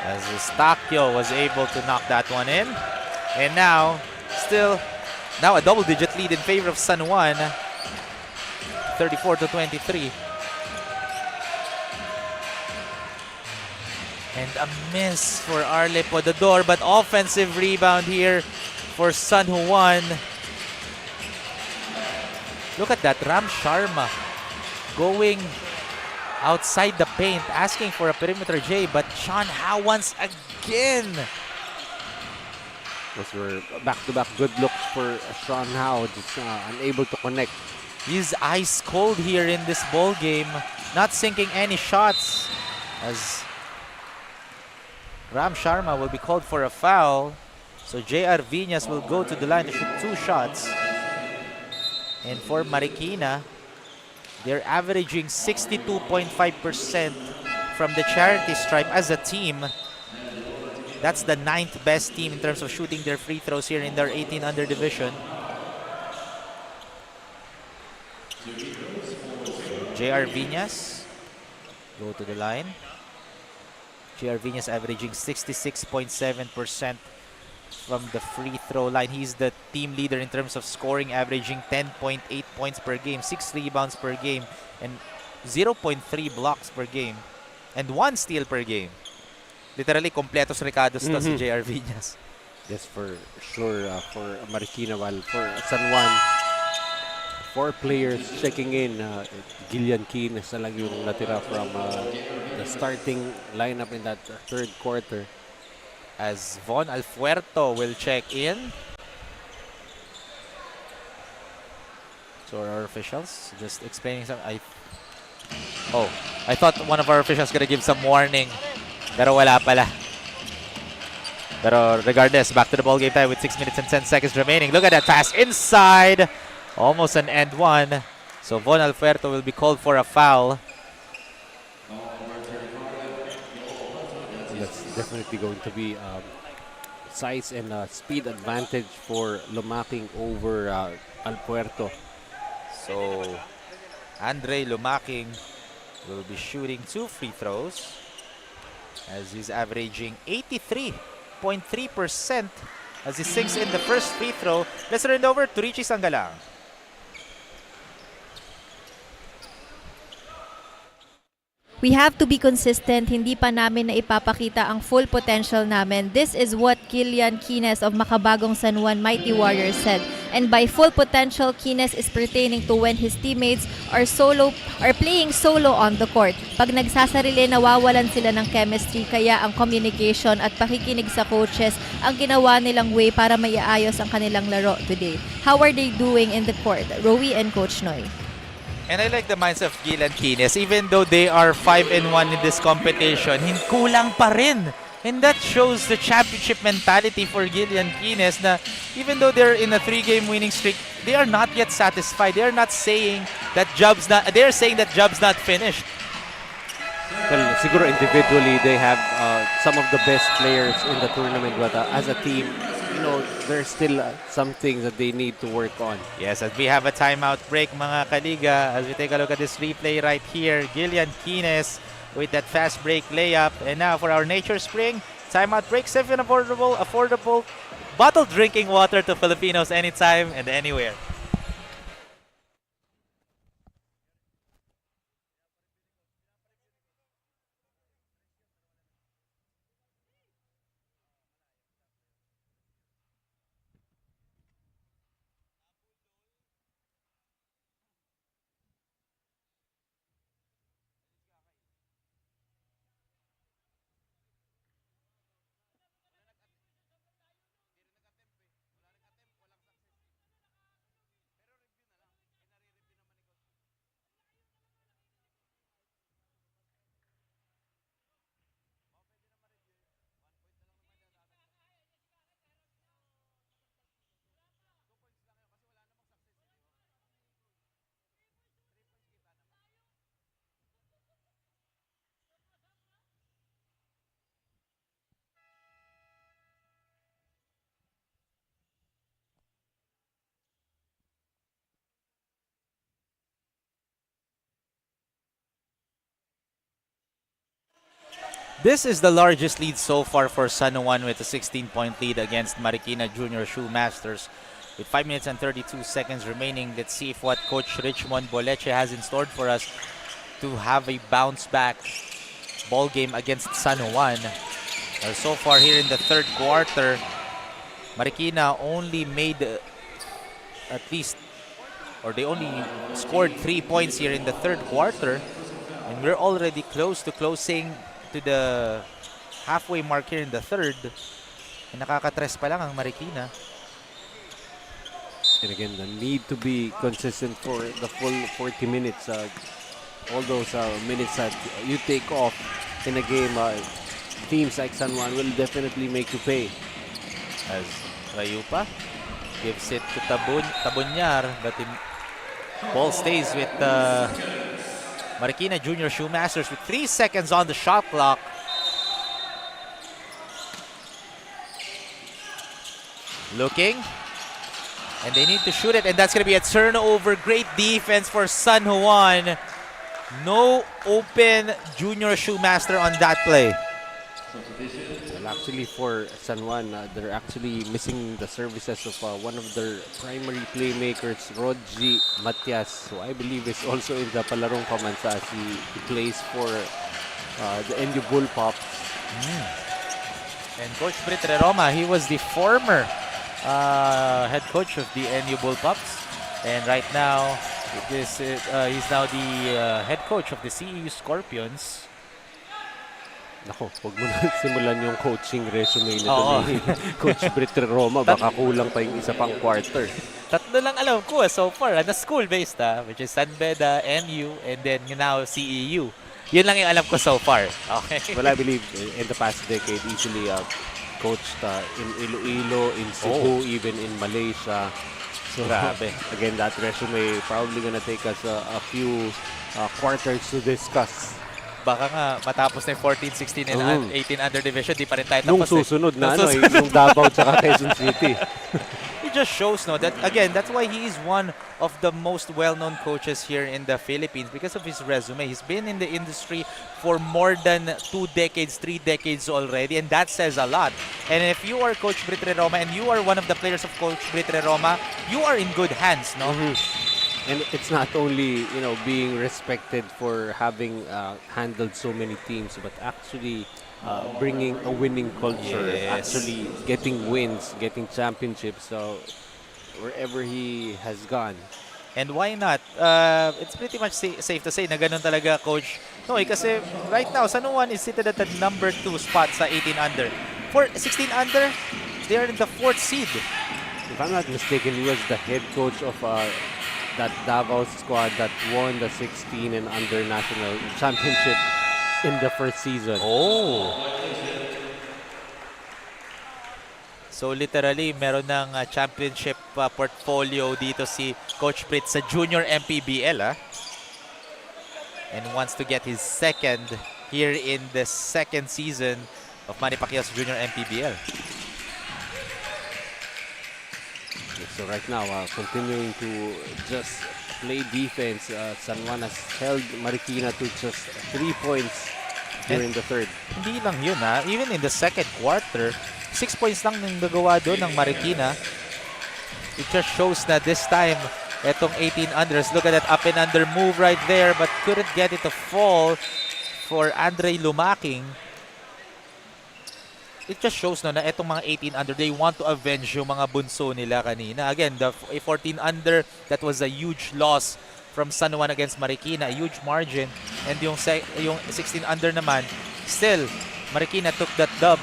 As Eustachio was able to knock that one in. And now, now a double-digit lead in favor of San Juan. 34-23. And a miss for Arle Podador, but offensive rebound here for San Juan. Look at that, Ram Sharma going outside the paint, asking for a perimeter J, but Sean Howe once again. Those were back-to-back good looks for Sean Howe, just unable to connect. He's ice cold here in this ball game, not sinking any shots, as Ram Sharma will be called for a foul. So J.R. Viñas will go to the line to shoot 2 shots. And for Marikina, they're averaging 62.5% from the charity stripe as a team. That's the 9th best team in terms of shooting their free throws here in their 18 under division. J.R. Viñas go to the line. J.R. Viñas averaging 66.7% from the free throw line. He's the team leader in terms of scoring, averaging 10.8 points per game, 6 rebounds per game, and 0.3 blocks per game, and 1 steal per game. Literally, completos recados to si J.R. Viñas. Yes, for sure, for Marikina, while for San Juan, 4 players checking in. Gillian Quines na lang yung natira from the starting lineup in that third quarter. As Von Alfuerto will check in. So our officials just explaining some. I thought one of our officials gonna give some warning, pero wala pala. Pero regardless, back to the ball game time with 6 minutes and 10 seconds remaining. Look at that pass inside, almost an end one. So Von Alfuerto will be called for a foul. That's definitely going to be size and speed advantage for Lumaking over Alpuerto. So Andre Lumaking will be shooting 2 free throws as he's averaging 83.3% as he sinks in the first free throw. Let's turn it over to Richie Sangalang. We have to be consistent. Hindi pa namin na ipapakita ang full potential namin. This is what Kilian Quines of Makabagong San Juan Mighty Warriors said. And by full potential, Quines is pertaining to when his teammates are playing solo on the court. Pag nagsasarili, nawawalan sila ng chemistry, kaya ang communication at pakikinig sa coaches ang ginawa nilang way para maiayos ang kanilang laro today. How are they doing in the court? Rowie and Coach Noy. And I like the minds of Gil and Quines. Even though they are 5-1 in this competition, kulang pa rin. And that shows the championship mentality for Gil and Quines na even though they're in a 3-game winning streak, they are not yet satisfied. They are not saying that they're saying that job's not finished. Well, siguro individually, they have some of the best players in the tournament, but as a team, there's still some things that they need to work on. Yes, as we have a timeout break, mga kaliga, as we take a look at this replay right here, Gillian Quines with that fast break layup. And now for our Nature Spring, timeout break, 7 affordable bottled drinking water to Filipinos anytime and anywhere. This is the largest lead so far for San Juan with a 16-point lead against Marikina Junior Shoemasters. With 5 minutes and 32 seconds remaining, let's see if what Coach Richmond Boleche has in store for us to have a bounce-back ball game against San Juan. So far here in the third quarter, Marikina only made they only scored 3 points here in the third quarter. And we're already close to closing to the halfway mark here in the third. And nakakatres pa lang ang Marikina. And again, the need to be consistent for the full 40 minutes. All those minutes that you take off in a game, teams like San Juan will definitely make you pay. As Rayupa gives it to Tabunyar, but the ball stays with Marikina Junior Shoemasters with 3 seconds on the shot clock. Looking. And they need to shoot it, and that's going to be a turnover. Great defense for San Juan. No open Junior Shoemaster on that play. Well, actually for San Juan, they're actually missing the services of one of their primary playmakers, Rodji Matias, who I believe is also in the Palarong Pamansa as he plays for the NU Bullpups. And Coach Brit Roma, he was the former head coach of the NU Bullpups, and right now he's now the head coach of the CEU Scorpions. Nako, huwag mo na simulan yung coaching resume nito ni Coach Brit Roma. Baka kulang pa yung isa pang quarter. Tatlo lang alam ko so far, na school-based which is San Beda, NU, and then now CEU. Yun lang yung alam ko so far. Okay. Well, I believe in the past decade, easily coached in Iloilo, in Cebu, even in Malaysia. So, grabe. Again, that resume probably gonna take us a few quarters to discuss. Baka nga matapos na yung 14, 16, and 18 under division, di pa rin tayo tapos. Nung susunod na, yung Davao tsaka Quezon City. it just shows, no, that again, that's why he is one of the most well-known coaches here in the Philippines because of his resume. He's been in the industry for more than 2 decades, 3 decades already, and that says a lot. And if you are Coach Britre Roma and you are one of the players of Coach Britre Roma, you are in good hands, no? And it's not only, being respected for having handled so many teams, but actually bringing a winning culture, Yes. actually getting wins, getting championships. So wherever he has gone. And why not? It's pretty much safe to say na ganun talaga, Coach Noy. Kasi right now, San Juan is seated at the number 2 spot sa 18 under. For 16 under, they are in the 4th seed. If I'm not mistaken, he was the head coach of that Davao squad that won the 16 and under national championship in the first season. Oh! So literally, meron ng championship portfolio dito si Coach Brit sa Junior MPBL. And wants to get his second here in the second season of Manny Pacquiao's Junior MPBL. So right now, continuing to just play defense, San Juan has held Marikina to just 3 points during the third. Hindi lang yun, even in the second quarter, 6 points lang nang nagawa doon ng Marikina. It just shows na this time, etong 18 unders, look at that up and under move right there, but couldn't get it to fall for Andre Lumaking. It just shows na etong mga 18 under, they want to avenge yung mga bunso nila kanina. Again, the 14 under, that was a huge loss from San Juan against Marikina, a huge margin. And yung 16 under naman, still, Marikina took that dub.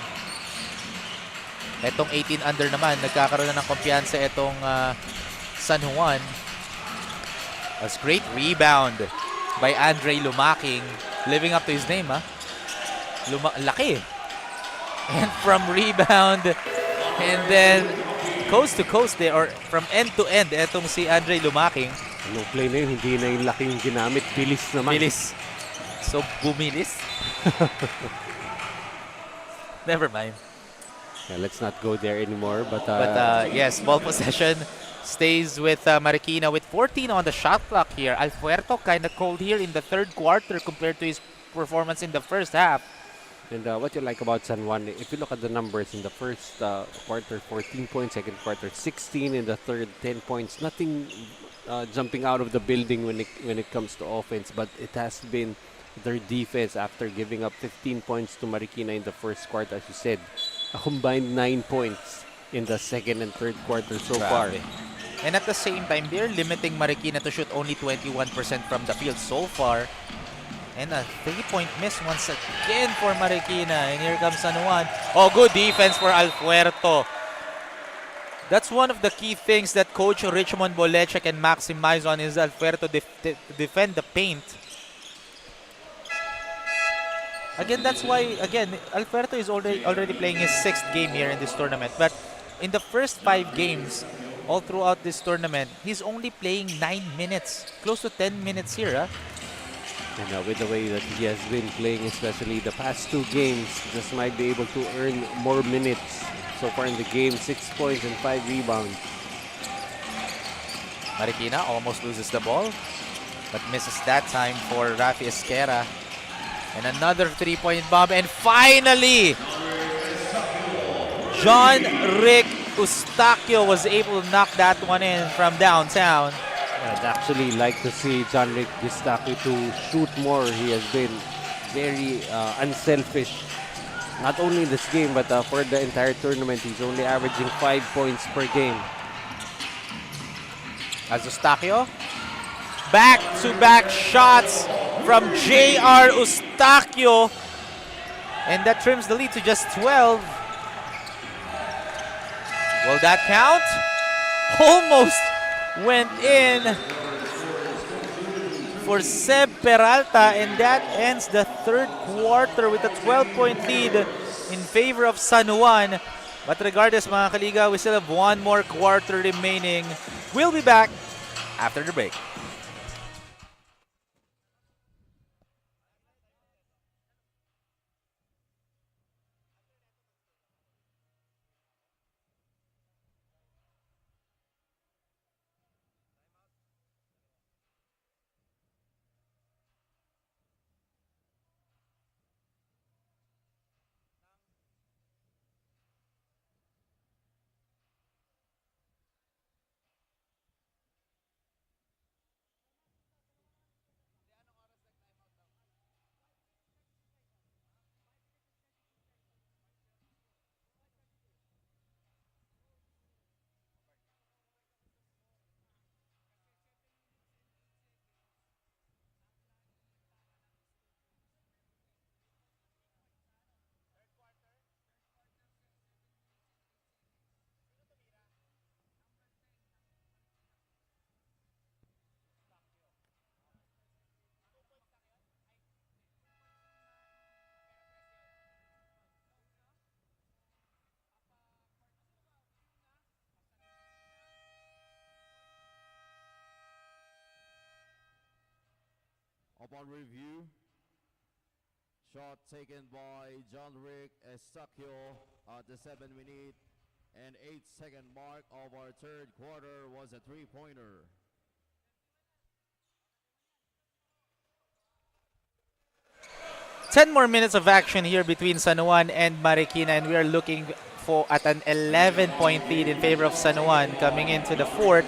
Etong 18 under naman, nagkakaroon na ng kumpiyansa etong San Juan. A great rebound by Andre Lumaking, living up to his name, laki. And from rebound, and then coast to coast there, or from end to end, etong si Andre Lumaking. No play na yun, hindi na yung laki yung ginamit. Bilis naman. Bilis. So, bumilis. Never mind. Yeah, let's not go there anymore. But yes, ball possession stays with Marikina with 14 on the shot clock here. Alfuerto kind of cold here in the third quarter compared to his performance in the first half. And what you like about San Juan, if you look at the numbers in the first quarter, 14 points, second quarter, 16, in the third, 10 points. Nothing jumping out of the building when it comes to offense, but it has been their defense after giving up 15 points to Marikina in the first quarter, as you said. A combined 9 points in the second and third quarter so far. And at the same time, they're limiting Marikina to shoot only 21% from the field so far. And a 3-point miss once again for Marikina. And here comes San Juan. Oh, good defense for Alfuerto. That's one of the key things that Coach Richmond Boleche can maximize on is Alfuerto defend the paint. Again, that's why, Alfuerto is already playing his 6th game here in this tournament. But in the first 5 games, all throughout this tournament, he's only playing 9 minutes. Close to 10 minutes here, And with the way that he has been playing, especially the past 2 games, just might be able to earn more minutes. So far in the game, 6 points and 5 rebounds. Marikina almost loses the ball, but misses that time for Rafi Esquera. And another 3-point bomb. And finally, John Rick Eustaquio was able to knock that one in from downtown. I'd actually like to see John Rick Eustaquio to shoot more. He has been very unselfish. Not only in this game, but for the entire tournament, he's only averaging 5 points per game. As Eustaquio, back-to-back shots from J.R. Eustaquio. And that trims the lead to just 12. Will that count? Almost went in for Seb Peralta, and that ends the third quarter with a 12-point lead in favor of San Juan. But regardless, mga kaliga, we still have one more quarter remaining. We'll be back after the break. Upon review, shot taken by John Rick Estacio at the 7-minute and 8-second mark of our third quarter was a three-pointer. Ten more minutes of action here between San Juan and Marikina, and we are looking for at an 11-point lead in favor of San Juan coming into the fourth,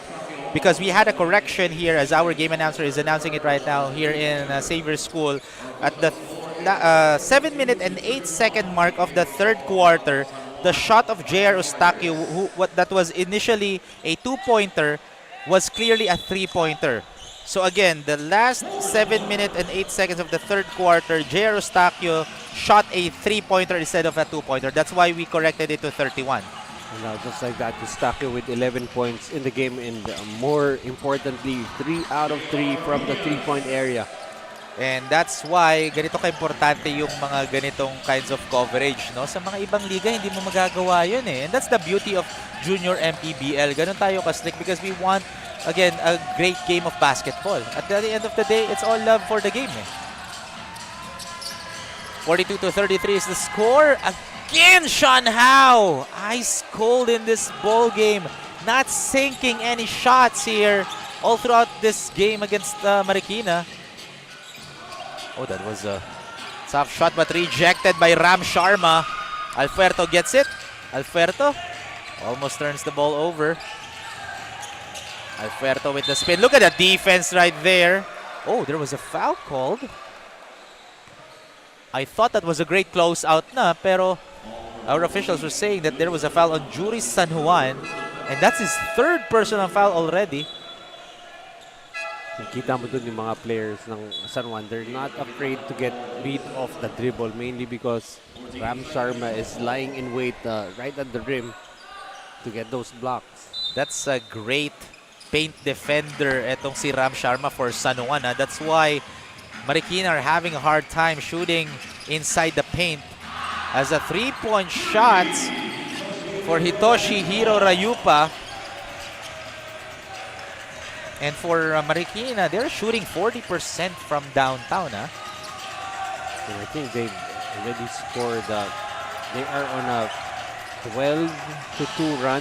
because we had a correction here as our game announcer is announcing it right now here in Xavier School at the 7-minute and 8-second mark of the third quarter. The shot of J.R. Eustaquio, that was initially a two-pointer, was clearly a three-pointer. So again, the last 7 minutes and 8 seconds of the third quarter, J.R. Eustaquio shot a three-pointer instead of a two-pointer. That's why we corrected it to 31. And now, just like that, Eustaquio with 11 points in the game, and more importantly, 3 out of 3 from the three-point area. And that's why ganito ka-importante yung mga ganitong kinds of coverage, no? Sa mga ibang liga, hindi mo magagawa yun eh. And that's the beauty of Junior MPBL. Ganun tayo ka-slick because we want, again, a great game of basketball. At the end of the day, it's all love for the game eh. 42-33 is the score. Again, Sean Howe, ice cold in this ball game. Not sinking any shots here all throughout this game against Marikina. Oh, that was a tough shot but rejected by Ram Sharma. Alferto gets it. Alferto almost turns the ball over. Alferto with the spin. Look at the defense right there. Oh, there was a foul called. I thought that was a great closeout na, pero our officials were saying that there was a foul on Juris San Juan, and that's his third personal foul already. Kita mo dun yung mga players ng San Juan, they're not afraid to get beat off the dribble, mainly because Ram Sharma is lying in wait right at the rim to get those blocks. That's a great paint defender etong si Ram Sharma for San Juan. That's why Marikina are having a hard time shooting inside the paint. As a three-point shot for Hitoshi Hiro Rayupa. And for Marikina, they're shooting 40% from downtown. And I think they've already scored. They are on a 12-2 run.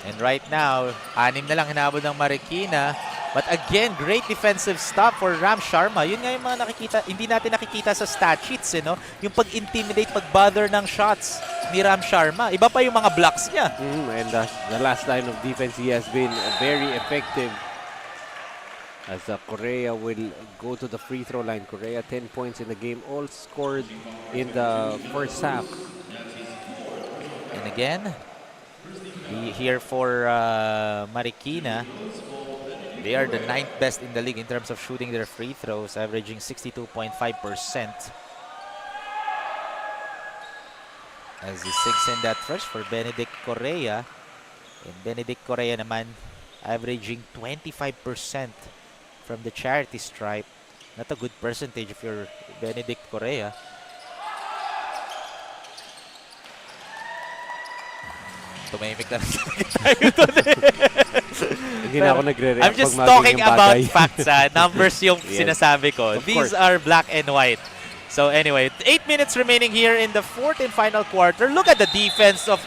And right now, 6 na lang hinabol ng Marikina. But again, great defensive stop for Ram Sharma. Yun nga yung mga nakikita, hindi natin nakikita sa stat sheets, eh, no? Yung pag-intimidate, pag-bother ng shots ni Ram Sharma. Iba pa yung mga blocks niya. And the last line of defense, he has been very effective. As Correa will go to the free throw line. Correa 10 points in the game, all scored in the first half. And again, here for Marikina, they are the 9th best in the league in terms of shooting their free throws, averaging 62.5%. As he sinks in that first for Benedict Correa. And Benedict Correa naman averaging 25% from the charity stripe. Not a good percentage if you're Benedict Correa. Tumahimik na tayo today. Hindi na ako nagre-react. I'm just talking about facts. Numbers yung sinasabi ko. These are black and white. So anyway, 8 minutes remaining here in the fourth and final quarter. Look at the defense of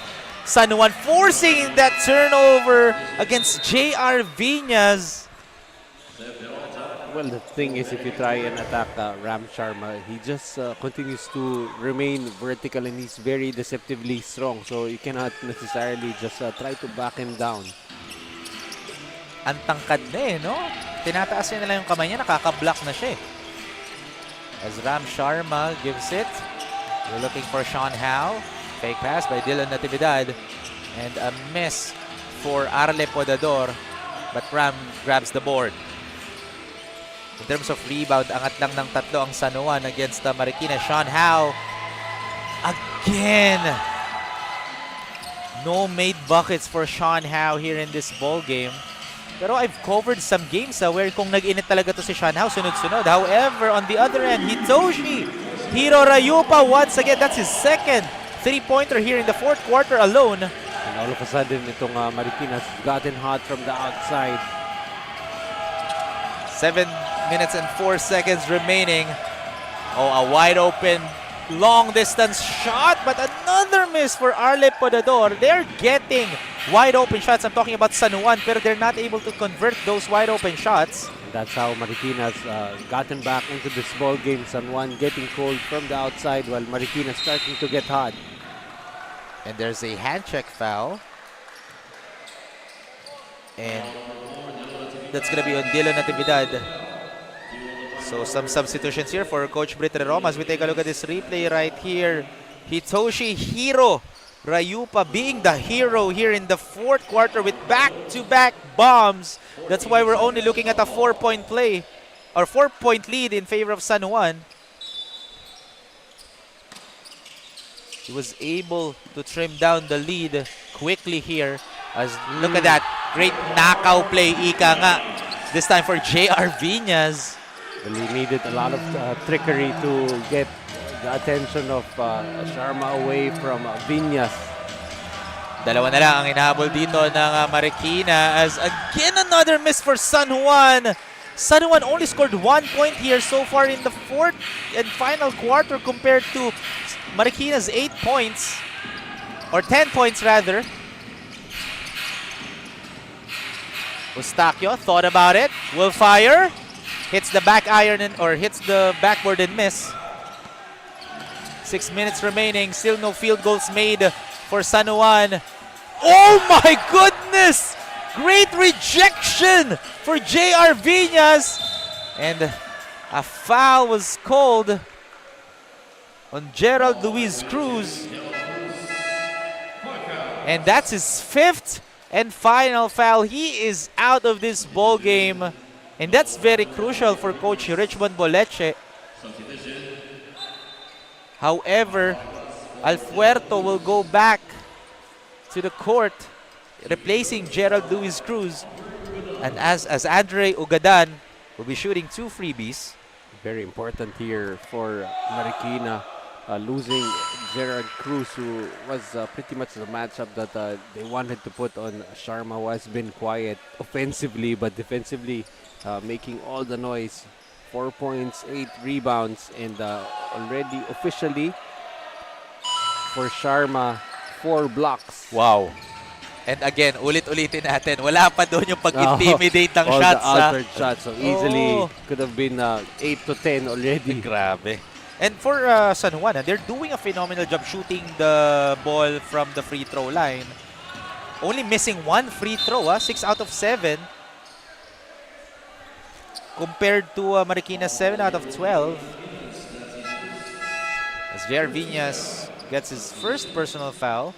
San Juan forcing that turnover against J.R. Viñas. Well, the thing is, if you try and attack Ram Sharma, he just continues to remain vertical and he's very deceptively strong. So you cannot necessarily just try to back him down. Ang tangkad na eh, no? Tinataas niya na lang yung kamay niya, nakaka-block na siya eh. As Ram Sharma gives it, we're looking for Sean Howe. Fake pass by Dylan Natividad. And a miss for Arle Podador. But Ram grabs the board. In terms of rebound, angat lang ng 3 ang San Juan against Marikina. Sean Howe. Again. No made buckets for Sean Howe here in this ball game. Pero I've covered some games where kung nag-init talaga to si Sean Howe, sunod-sunod. However, on the other end, Hitoshi Hiro Rayupa once again. That's his second three-pointer here in the fourth quarter alone. And all of a sudden, itong Marikina's gotten hot from the outside. minutes and 4 seconds remaining. Oh, a wide open long distance shot, but another miss for Arle Podador. They're getting wide open shots. I'm talking about San Juan, pero they're not able to convert those wide open shots. That's how Marikina's gotten back into this ball game. San Juan getting cold from the outside while Marikina starting to get hot. And there's a hand check foul. And that's going to be on Dylan Natividad. So some substitutions here for Coach Brit Roma as we take a look at this replay right here. Hitoshi Hiro Rayupa being the hero here in the fourth quarter with back-to-back bombs. That's why we're only looking at a 4-point play or 4-point lead in favor of San Juan. He was able to trim down the lead quickly here. As look at that great knockout play, Ika nga. This time for JR Viñas. Well, he needed a lot of trickery to get the attention of Sharma away from Viñas. Dalawa na lang ang inahabol dito ng Marikina as again another miss for San Juan. San Juan only scored 1 point here so far in the fourth and final quarter compared to Marikina's 8 points, or 10 points rather. Eustaquio thought about it, will fire, hits the back iron or hits the backboard and miss. 6 minutes remaining, still no field goals made for San Juan. Oh my goodness! Great rejection for JR Viñas. And a foul was called on Gerald Luis Cruz. And that's his 5th and final foul. He is out of this ball game. And that's very crucial for Coach Richmond Boleche. However, Alfuerto will go back to the court, replacing Gerald Luis Cruz. And as Andre Ugadan will be shooting 2 freebies. Very important here for Marikina. Losing Gerard Cruz, who was pretty much the matchup that they wanted to put on Sharma, who has been quiet offensively, but defensively making all the noise. 4 points, 8 rebounds, and already officially for Sharma, 4 blocks. Wow. And again, ulit-ulitin natin, wala pa doon yung pag-intimidate ng all shots. The altered shots, so easily could have been 8 to 10 already. Grabe. And for San Juan, they're doing a phenomenal job shooting the ball from the free throw line. Only missing 1 free throw, 6 out of 7. Compared to Marikina's 7 out of 12. As JR Viñas gets his first personal foul.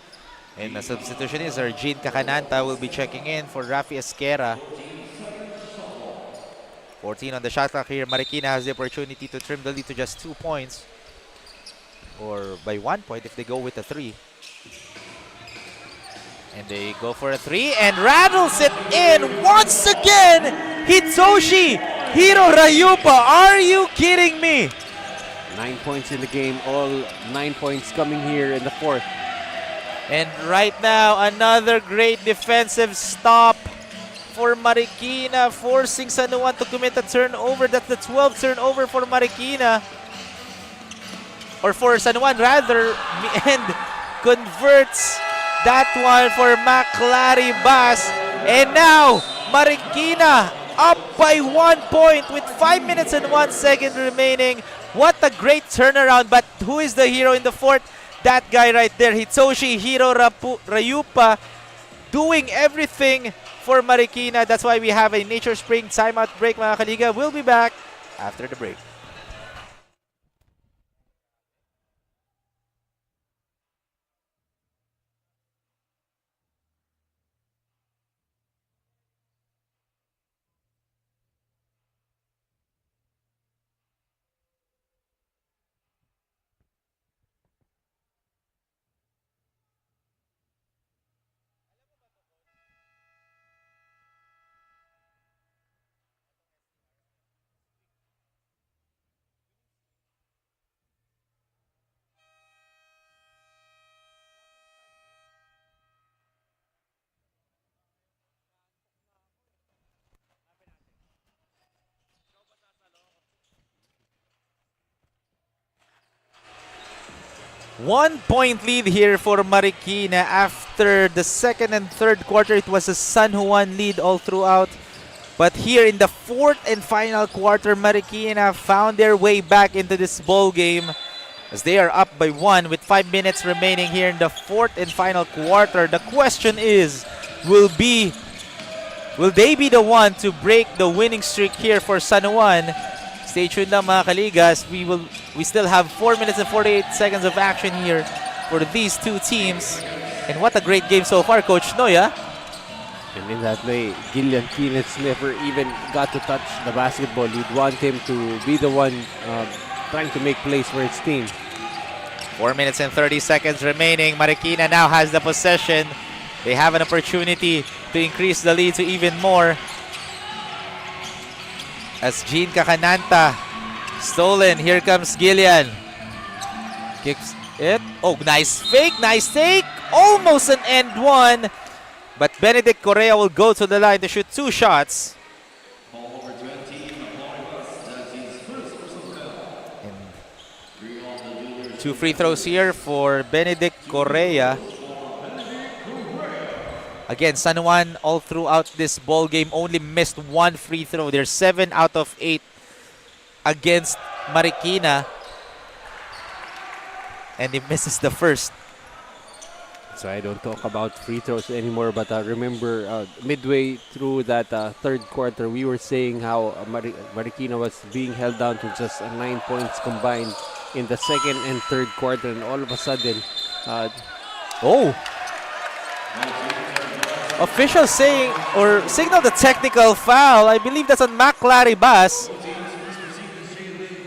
And the substitution is Arjin Kakananta will be checking in for Rafi Esquera. 14 on the shot clock here. Marikina has the opportunity to trim the lead to just 2 points. Or by 1 point if they go with a 3. And they go for a 3 and rattles it in once again. Hitoshi Hiro Rayupa. Are you kidding me? 9 points in the game. All 9 points coming here in the fourth. And right now, another great defensive stop for Marikina, forcing San Juan to commit a turnover. That's the 12th turnover for Marikina. Or for San Juan rather. And converts that one for McClary Bass. And now, Marikina up by 1 point with 5 minutes and 1 second remaining. What a great turnaround. But who is the hero in the fourth? That guy right there, Hitoshi Hiro Rayupa, doing everything for Marikina. That's why we have a Nature Spring timeout break, mga kaliga. We'll be back after the break. 1-point lead here for Marikina. After the second and third quarter, it was a San Juan lead all throughout. But here in the fourth and final quarter, Marikina found their way back into this ball game as they are up by 1 with 5 minutes remaining here in the fourth and final quarter. The question is, will they be the one to break the winning streak here for San Juan? Stay tuned lang mga kaligas. We still have 4 minutes and 48 seconds of action here for these two teams. And what a great game so far, Coach Noya. And in that way, Gillian Keenitz never even got to touch the basketball. You'd want him to be the one trying to make plays for his team. 4 minutes and 30 seconds remaining. Marikina now has the possession. They have an opportunity to increase the lead to even more. As Jean Kakananta stolen. Here comes Gillian. Kicks it. Oh, nice fake. Nice take. Almost an end one. But Benedict Correa will go to the line to shoot 2 shots. And 2 free throws here for Benedict Correa. Again, San Juan all throughout this ball game only missed 1 free throw. They're 7 out of 8 against Marikina. And he misses the first. So I don't talk about free throws anymore, but remember midway through that third quarter, we were saying how Marikina was being held down to just 9 points combined in the second and third quarter, and all of a sudden, officials saying or signal the technical foul. I believe that's on McLary Bass.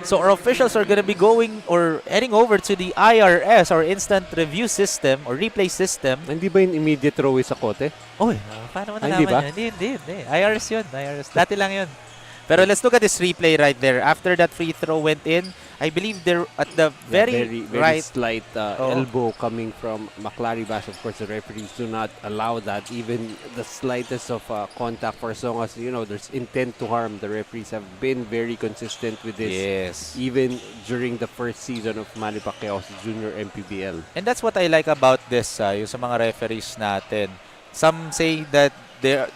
So our officials are going to be going or heading over to the IRS or instant review system or replay system. Hindi ba yung immediate throw sa kote? Oy, paano mo nalaman Hindi ba? yun? Hindi. IRS yun. IRS. Dati lang yun. Pero let's look at this replay right there. After that free throw went in, I believe they're at the very right. Slight elbow coming from McLary Bass. Of course, the referees do not allow that. Even the slightest of contact, for as long as there's intent to harm. The referees have been very consistent with this. Yes. Even during the first season of Manny Pacquiao's junior MPBL. And that's what I like about this, yung sa mga referees natin. Some say that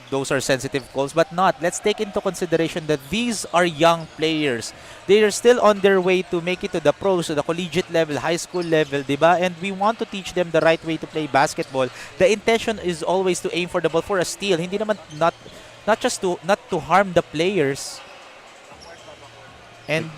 those are sensitive calls, but not. Let's take into consideration that these are young players. They are still on their way to make it to the pros, to the collegiate level, high school level, diba? And we want to teach them the right way to play basketball. The intention is always to aim for the ball for a steal. Hindi naman not to harm the players. And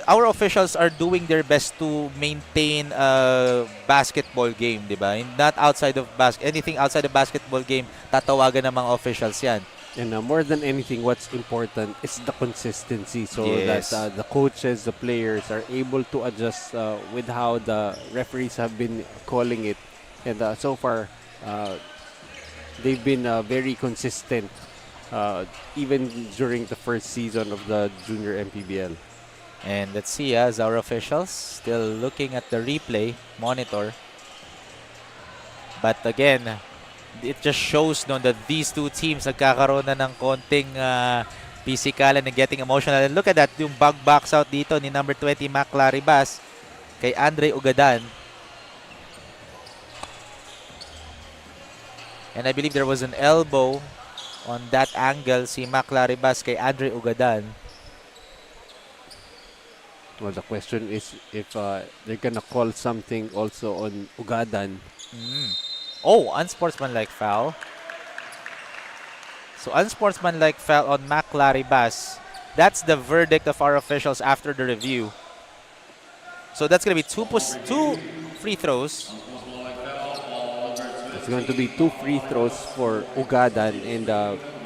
our officials are doing their best to maintain a basketball game, di ba? Not outside of anything outside the basketball game, tatawagan ng mga officials yan. And more than anything, what's important is the consistency, so Yes. that the coaches, the players are able to adjust with how the referees have been calling it. And so far, they've been very consistent, even during the first season of the junior MPBL. And let's see as our officials still looking at the replay monitor. But again, it just shows that these two teams nagkakaroon na ng konting pisikalan and getting emotional. And look at that, yung bug box out dito ni number 20 McLary Bass kay Andre Ugadan. And I believe there was an elbow on that angle, si McLary Bass kay Andre Ugadan. Well, the question is if they're gonna call something also on Ugadan. Oh, unsportsmanlike foul. So unsportsmanlike foul on McLary Bass. That's the verdict of our officials after the review. So that's going to be two free throws. It's going to be 2 free throws for Ugadan, and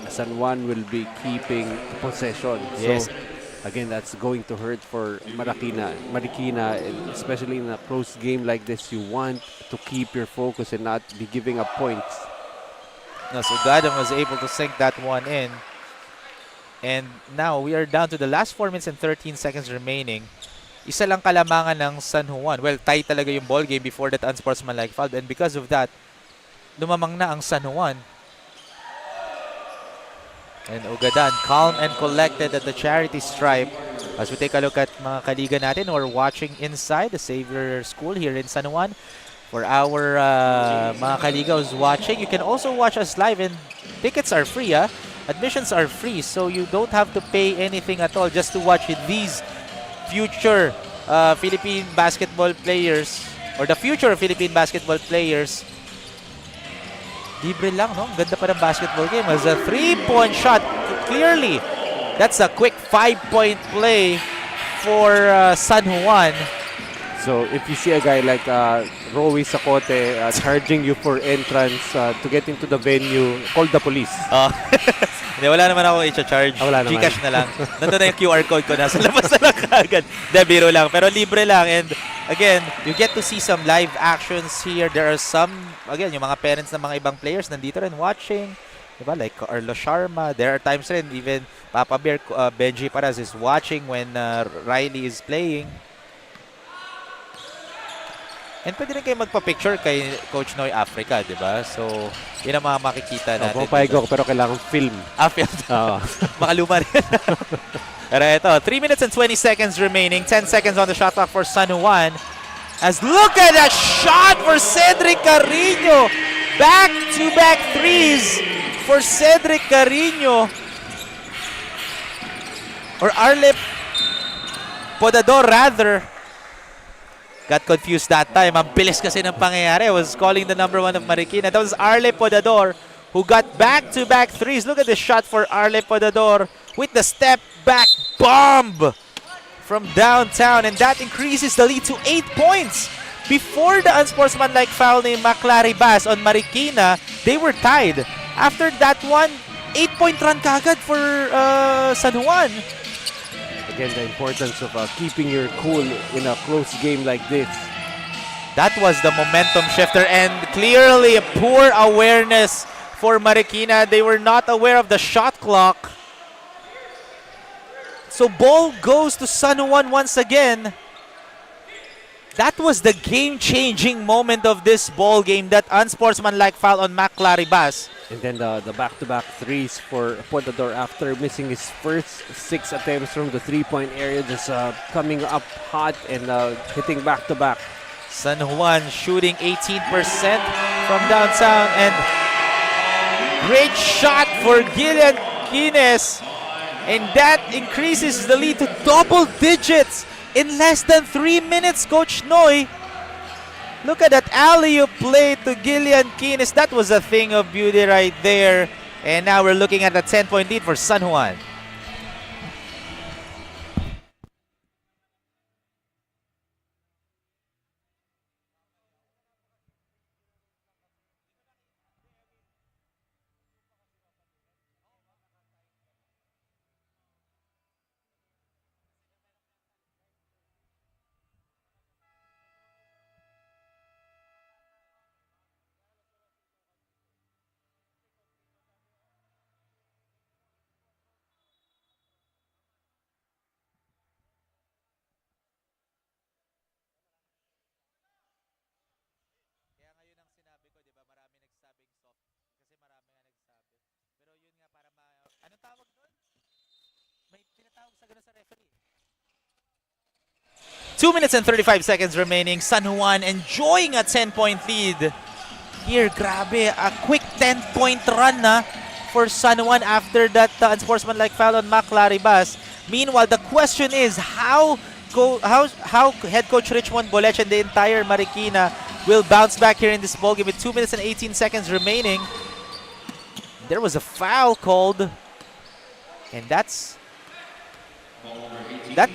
San Juan will be keeping possession. Yes. So, again, that's going to hurt for Marikina, especially in a close game like this. You want to keep your focus and not be giving up points. No, so Ugadan was able to sink that one in. And now we are down to the last 4 minutes and 13 seconds remaining. Isa lang kalamangan ng San Juan. Well, tie talaga yung ball game before that unsportsmanlike foul. And because of that, lumamang na ang San Juan. And Ugadan, calm and collected at the charity stripe. As we take a look at mga kaliga natin who are watching inside the Xavier School here in San Juan. For our mga kaliga who's watching, you can also watch us live and tickets are free. Admissions are free, so you don't have to pay anything at all just to watch these future Philippine basketball players or the future of Philippine basketball players. Libre lang, no? Ganda pa ng basketball game. As a 3-point shot, clearly, that's a quick 5-point play for San Juan. So if you see a guy like Roy Sacote charging you for entrance to get into the venue, call the police. Hindi, wala naman ako i-charge. Wala naman. Gcash na lang. Nandun na yung QR code ko. Nasa labas na lang kaagad. Hindi, biro lang. Pero libre lang. And again, you get to see some live actions here. There are some, again, yung mga parents ng mga ibang players nandito rin watching. Diba? Like Arlo Sharma. There are times rin, even Papa Bear, Benji Paras is watching when Riley is playing. And pwede rin kayo magpa-picture kay Coach Noy Africa, di ba? So, yun ang mga makikita natin. Pumapayag ako pero kailangan film. Film. Makaluma rin. Pero ito, 3 minutes and 20 seconds remaining. 10 seconds on the shot clock for San Juan. As look at that shot for Cedric Carino. Back-to-back threes for Cedric Carino. Or Arlep Podador rather. Got confused that time. Ang bilis kasi ng pangyayari. I was calling the number 1 of Marikina. That was Arle Podador who got back-to-back threes. Look at the shot for Arle Podador with the step-back bomb from downtown. And that increases the lead to 8 points. Before the unsportsmanlike foul ni Maclaribas on Marikina, they were tied. After that one, 8-point run kagad for San Juan. Again, the importance of keeping your cool in a close game like this. That was the momentum shifter and clearly a poor awareness for Marikina. They were not aware of the shot clock. So ball goes to San Juan once again. That was the game-changing moment of this ball game, that unsportsmanlike foul on Maclaribas. And then the back-to-back threes for Podador after missing his first 6 attempts from the 3-point area, just coming up hot and hitting back-to-back. San Juan shooting 18% from downtown and great shot for Gillian Quines. And that increases the lead to double digits in less than 3 minutes, Coach Noy. Look at that alley-oop play to Gillian Quines. That was a thing of beauty right there. And now we're looking at a 10-point lead for San Juan. Ano tawag doon? May tinatawag sa ganun sa referee. 2 minutes and 35 seconds remaining. San Juan enjoying a 10-point lead. Here, grabe, a quick 10-point run for San Juan after that unsportsmanlike foul on Maclaribas. Meanwhile, the question is how head coach Richmond Bolech and the entire Marikina will bounce back here in this ballgame with 2 minutes and 18 seconds remaining. There was a foul called. And that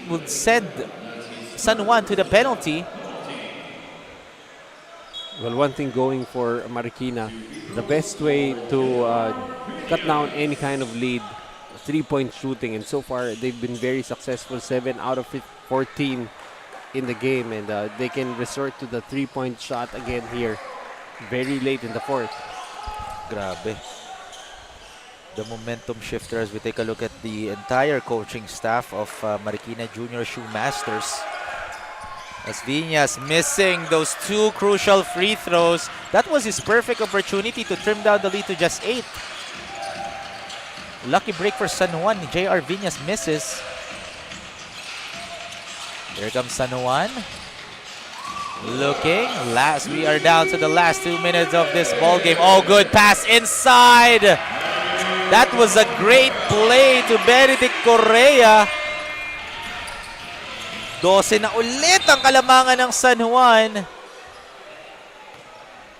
would send San Juan to the penalty. Well, one thing going for Marikina, the best way to cut down any kind of lead, 3-point shooting, and so far they've been very successful, 7 out of 14 in the game, and they can resort to the 3-point shot again here very late in the fourth. Grabe. The momentum shifter as we take a look at the entire coaching staff of Marikina Junior Shoemasters. As Viñas missing those 2 crucial free throws. That was his perfect opportunity to trim down the lead to just 8. Lucky break for San Juan. J.R. Viñas misses. Here comes San Juan. Looking. We are down to the last 2 minutes of this ball game. Oh, good pass inside. That was a great play to Benedict Correa. 12 na ulit ang kalamangan ng San Juan.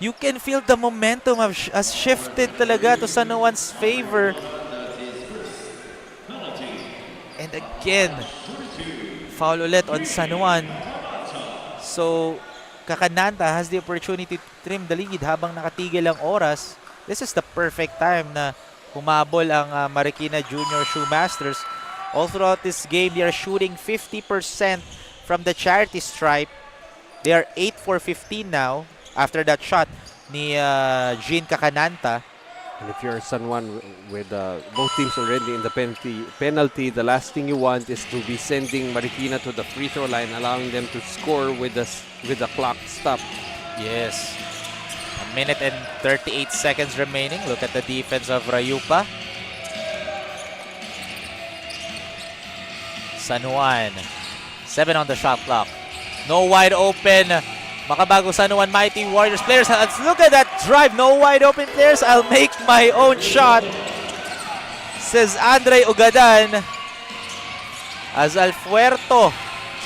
You can feel the momentum has shifted talaga to San Juan's favor. And again, foul ulit on San Juan. So, Kakananta has the opportunity to trim the lead habang nakatigil ang oras. This is the perfect time na humabol ang Marikina Junior Shoemasters. All throughout this game, they are shooting 50% from the charity stripe. They are 8 for 15 now after that shot ni Jean Kakananta. And if you're San Juan with both teams already in the penalty, the last thing you want is to be sending Marikina to the free throw line, allowing them to score with the clock stop. Yes. 1 minute and 38 seconds remaining. Look at the defense of Rayupa. San Juan. 7 on the shot clock. No wide open. Makabagong San Juan Mighty Warriors players. Let's look at that drive. No wide open players. I'll make my own shot, says Andre Ugadan. As Alfuerto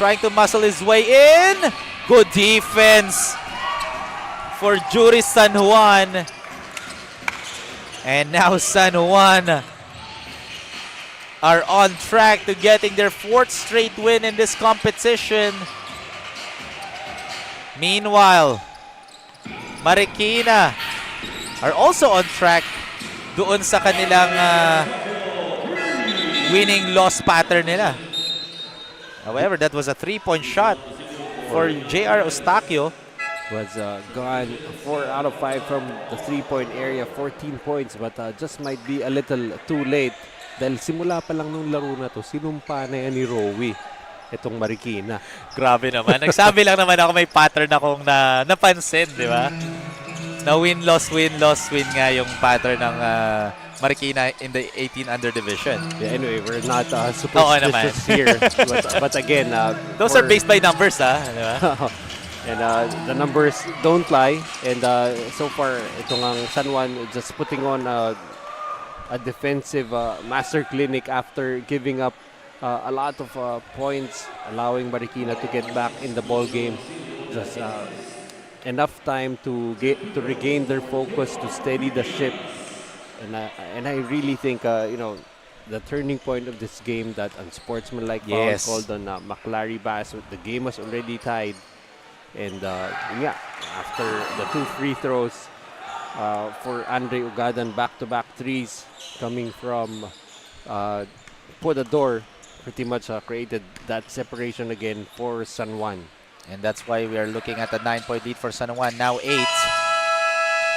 trying to muscle his way in. Good defense for Juris San Juan. And now San Juan are on track to getting their 4th straight win in this competition. Meanwhile, Marikina are also on track doon sa kanilang winning-loss pattern nila. However, that was a 3-point shot for J.R. Eustaquio. Was gone 4 out of 5 from the 3-point area, 14 points, but just might be a little too late. Dahil simula pa lang nung laro na to, sinumpa na yan ni Rowie itong Marikina. Grabe naman. Nagsabi lang naman ako may pattern akong napansin, di ba? Na win-loss nga yung pattern ng Marikina in the 18 under division. Yeah, anyway, we're not superstitious here. But again, those are based by numbers, di ba? And the numbers don't lie. And so far, itong ang San Juan just putting on a defensive master clinic after giving up a lot of points, allowing Marikina to get back in the ball game. Just enough time to regain their focus, to steady the ship. And I really think the turning point of this game, that unsportsmanlike foul called on McLary Bass. The game was already tied, and after the 2 free throws for Andre Ugadan, back-to-back threes coming from Podador, pretty much created that separation again for San Juan. And that's why we are looking at a 9-point lead for San Juan, now 8.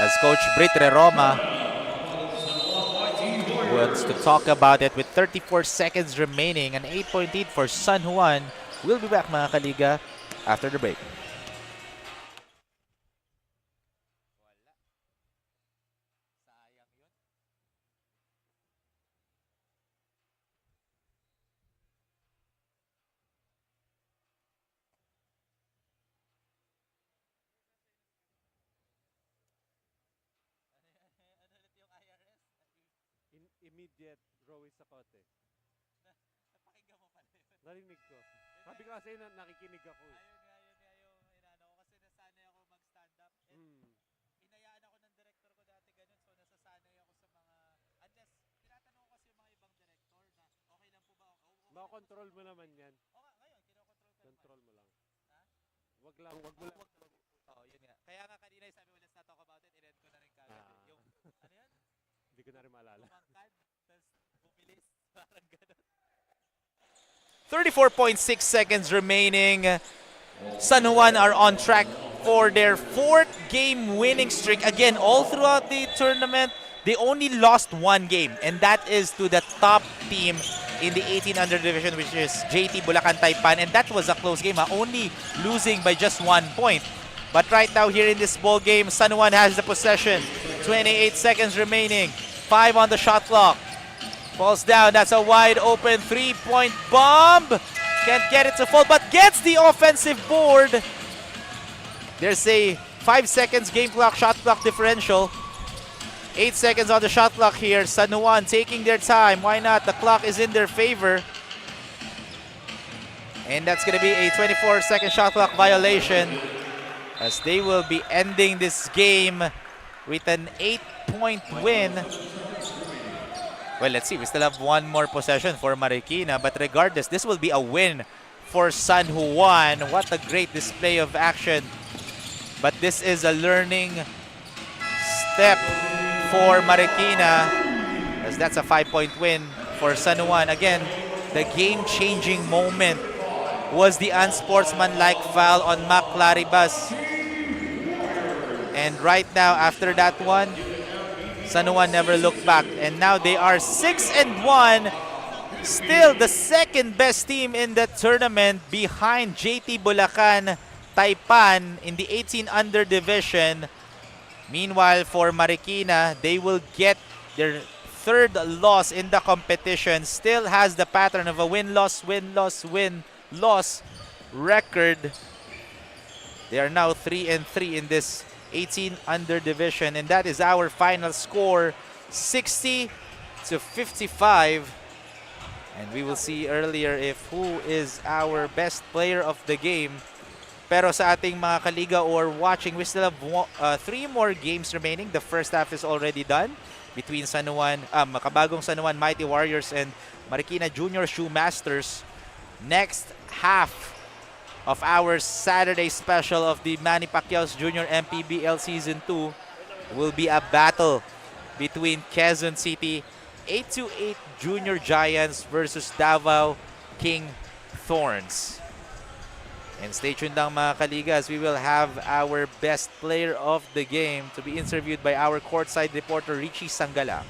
As Coach Britre Roma wants to talk about it with 34 seconds remaining, an 8-point lead for San Juan. We'll be back, mga kaliga, after the break. Immediate Rowie Sacote. Napakinggan mo pala. Narinig ko. Sabi ko kasi nakikinig ako. Ayun nga yung inano ko kasi nasanay ako mag-stand up. Hinayaan ako ng director ko dati ganun, so nasasanay ako sa mga, unless tinatanong ko kasi yung mga ibang director na okay lang po ba ako? Makontrol mo naman yan. Oo nga, ngayon kinokontrol ko. Control mo lang. Ha? Wag lang, wag mo lang. Oo, yun nga. Kaya nga kanina sabi mo, let's not talk about it, in-end ko na rin kagad. Yung, ano yan? Hindi ko na rin maalala. Kumangkad, tapos bumilis, parang ganun. 34.6 seconds remaining. San Juan are on track for their 4th game winning streak. Again, all throughout the tournament, they only lost 1 game, and that is to the top team in the 18 under division, which is JT Bulacan Taipan, and that was a close game, only losing by just 1 point. But right now here in this ball game, San Juan has the possession. 28 seconds remaining. 5 on the shot clock. Falls down. That's a wide open 3-point bomb. Can't get it to fall, but gets the offensive board. There's a 5 seconds game clock, shot clock differential. 8 seconds on the shot clock here. San Juan taking their time. Why not? The clock is in their favor. And that's going to be a 24-second shot clock violation, as they will be ending this game with an 8-point win. Well, let's see. We still have one more possession for Marikina, but regardless, this will be a win for San Juan. What a great display of action. But this is a learning step for Marikina, as that's a 5-point win for San Juan. Again, the game-changing moment was the unsportsmanlike foul on Mac Claribas. And right now, after that one, San Juan never looked back. And now they are 6-1. Still the second best team in the tournament behind JT Bulacan Taipan in the 18 under division. Meanwhile, for Marikina, they will get their third loss in the competition. Still has the pattern of a win-loss, win-loss, win-loss record. They are now 3-3 in this 18 under division, and that is our final score, 60-55. And we will see earlier if who is our best player of the game. Pero sa ating mga kaliga or watching, we still have 3 more games remaining. The first half is already done between San Juan, Makabagong San Juan Mighty Warriors and Marikina Junior Shoemasters. Next half of our Saturday special of the Manny Pacquiao's Junior MPBL Season 2 will be a battle between Quezon City 828 Junior Giants versus Davao King Thorns. And stay tuned lang mga kaliga, as we will have our best player of the game to be interviewed by our courtside reporter Richie Sangalang.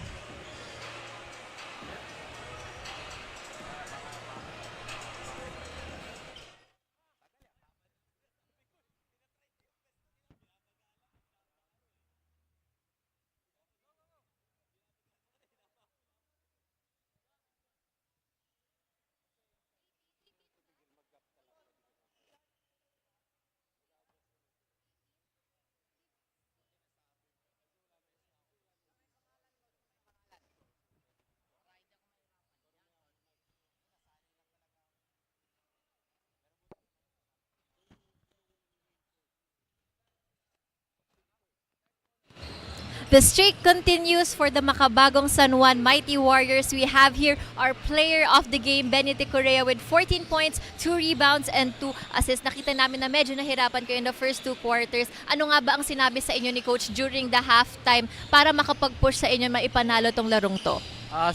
The streak continues for the Makabagong San Juan Mighty Warriors. We have here our player of the game, Benedict Correa, with 14 points, 2 rebounds, and 2 assists. Nakita namin na medyo nahirapan kayo in the first 2 quarters. Ano nga ba ang sinabi sa inyo ni Coach during the halftime para makapag-push sa inyo maipanalo tong larong to?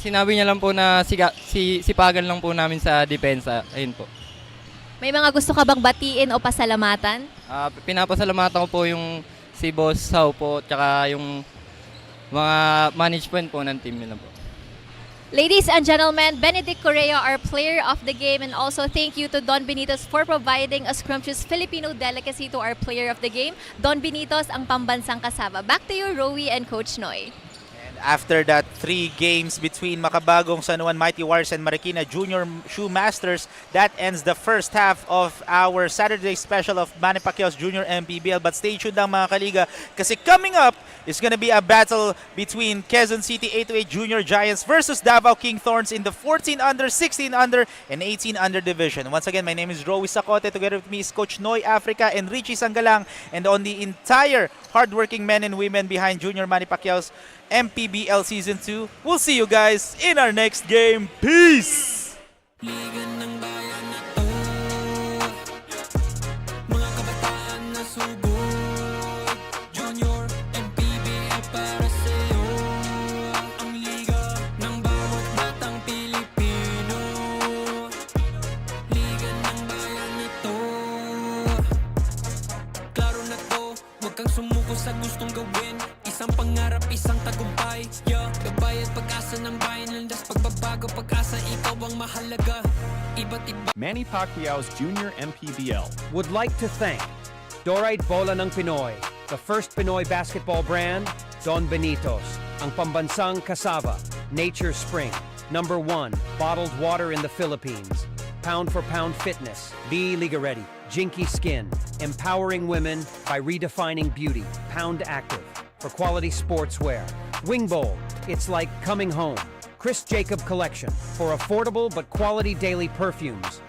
Sinabi niya lang po na sipagan lang po namin sa depensa. Ayun po. May mga gusto ka bang batiin o pasalamatan? Pinapasalamatan ko po yung si Boss Sao po, tsaka yung mga management po ng team nila po. Ladies and gentlemen, Benedict Correa, our player of the game, and also thank you to Don Benitos for providing a scrumptious Filipino delicacy to our player of the game. Don Benitos, ang pambansang kasama. Back to you, Rowie and Coach Noy. After that 3 games between Makabagong San Juan Mighty Warriors and Marikina Junior Shoemasters, that ends the first half of our Saturday special of Manny Pacquiao's Junior MPBL. But stay tuned lang mga kaliga, kasi coming up is gonna be a battle between Quezon City 828 Junior Giants versus Davao King Thorns in the 14 under, 16 under, and 18 under division. Once again, my name is Rowie Sacote. Together with me is Coach Noy Africa and Richie Sangalang, and on the entire hardworking men and women behind Junior Manny Pacquiao's MPBL Season 2. We'll see you guys in our next game. Peace! Liga ng bayan na to, mga kabataan na sugod, Junior MPBL para sa'yo, ang liga ng bawat batang Pilipino. Liga ng bayan na to, klaro na to, huwag kang sumuko sa gustong gawin. Isang pangarap, isang tagumpay, yeah. Gabay at pag-asa ng bayan, landas pagbabago, pag-asa, ikaw ang mahalaga. Iba't iba. Manny Pacquiao's Junior MPBL. Would like to thank Dorite Bola ng Pinoy, the first Pinoy basketball brand, Don Benitos, ang pambansang cassava, Nature Spring, #1 bottled water in the Philippines, pound for pound fitness. Be Liga Ready. Jinky Skin, empowering women by redefining beauty. Pound Active for quality sportswear. Wing Bowl, it's like coming home. Chris Jacob Collection for affordable but quality daily perfumes.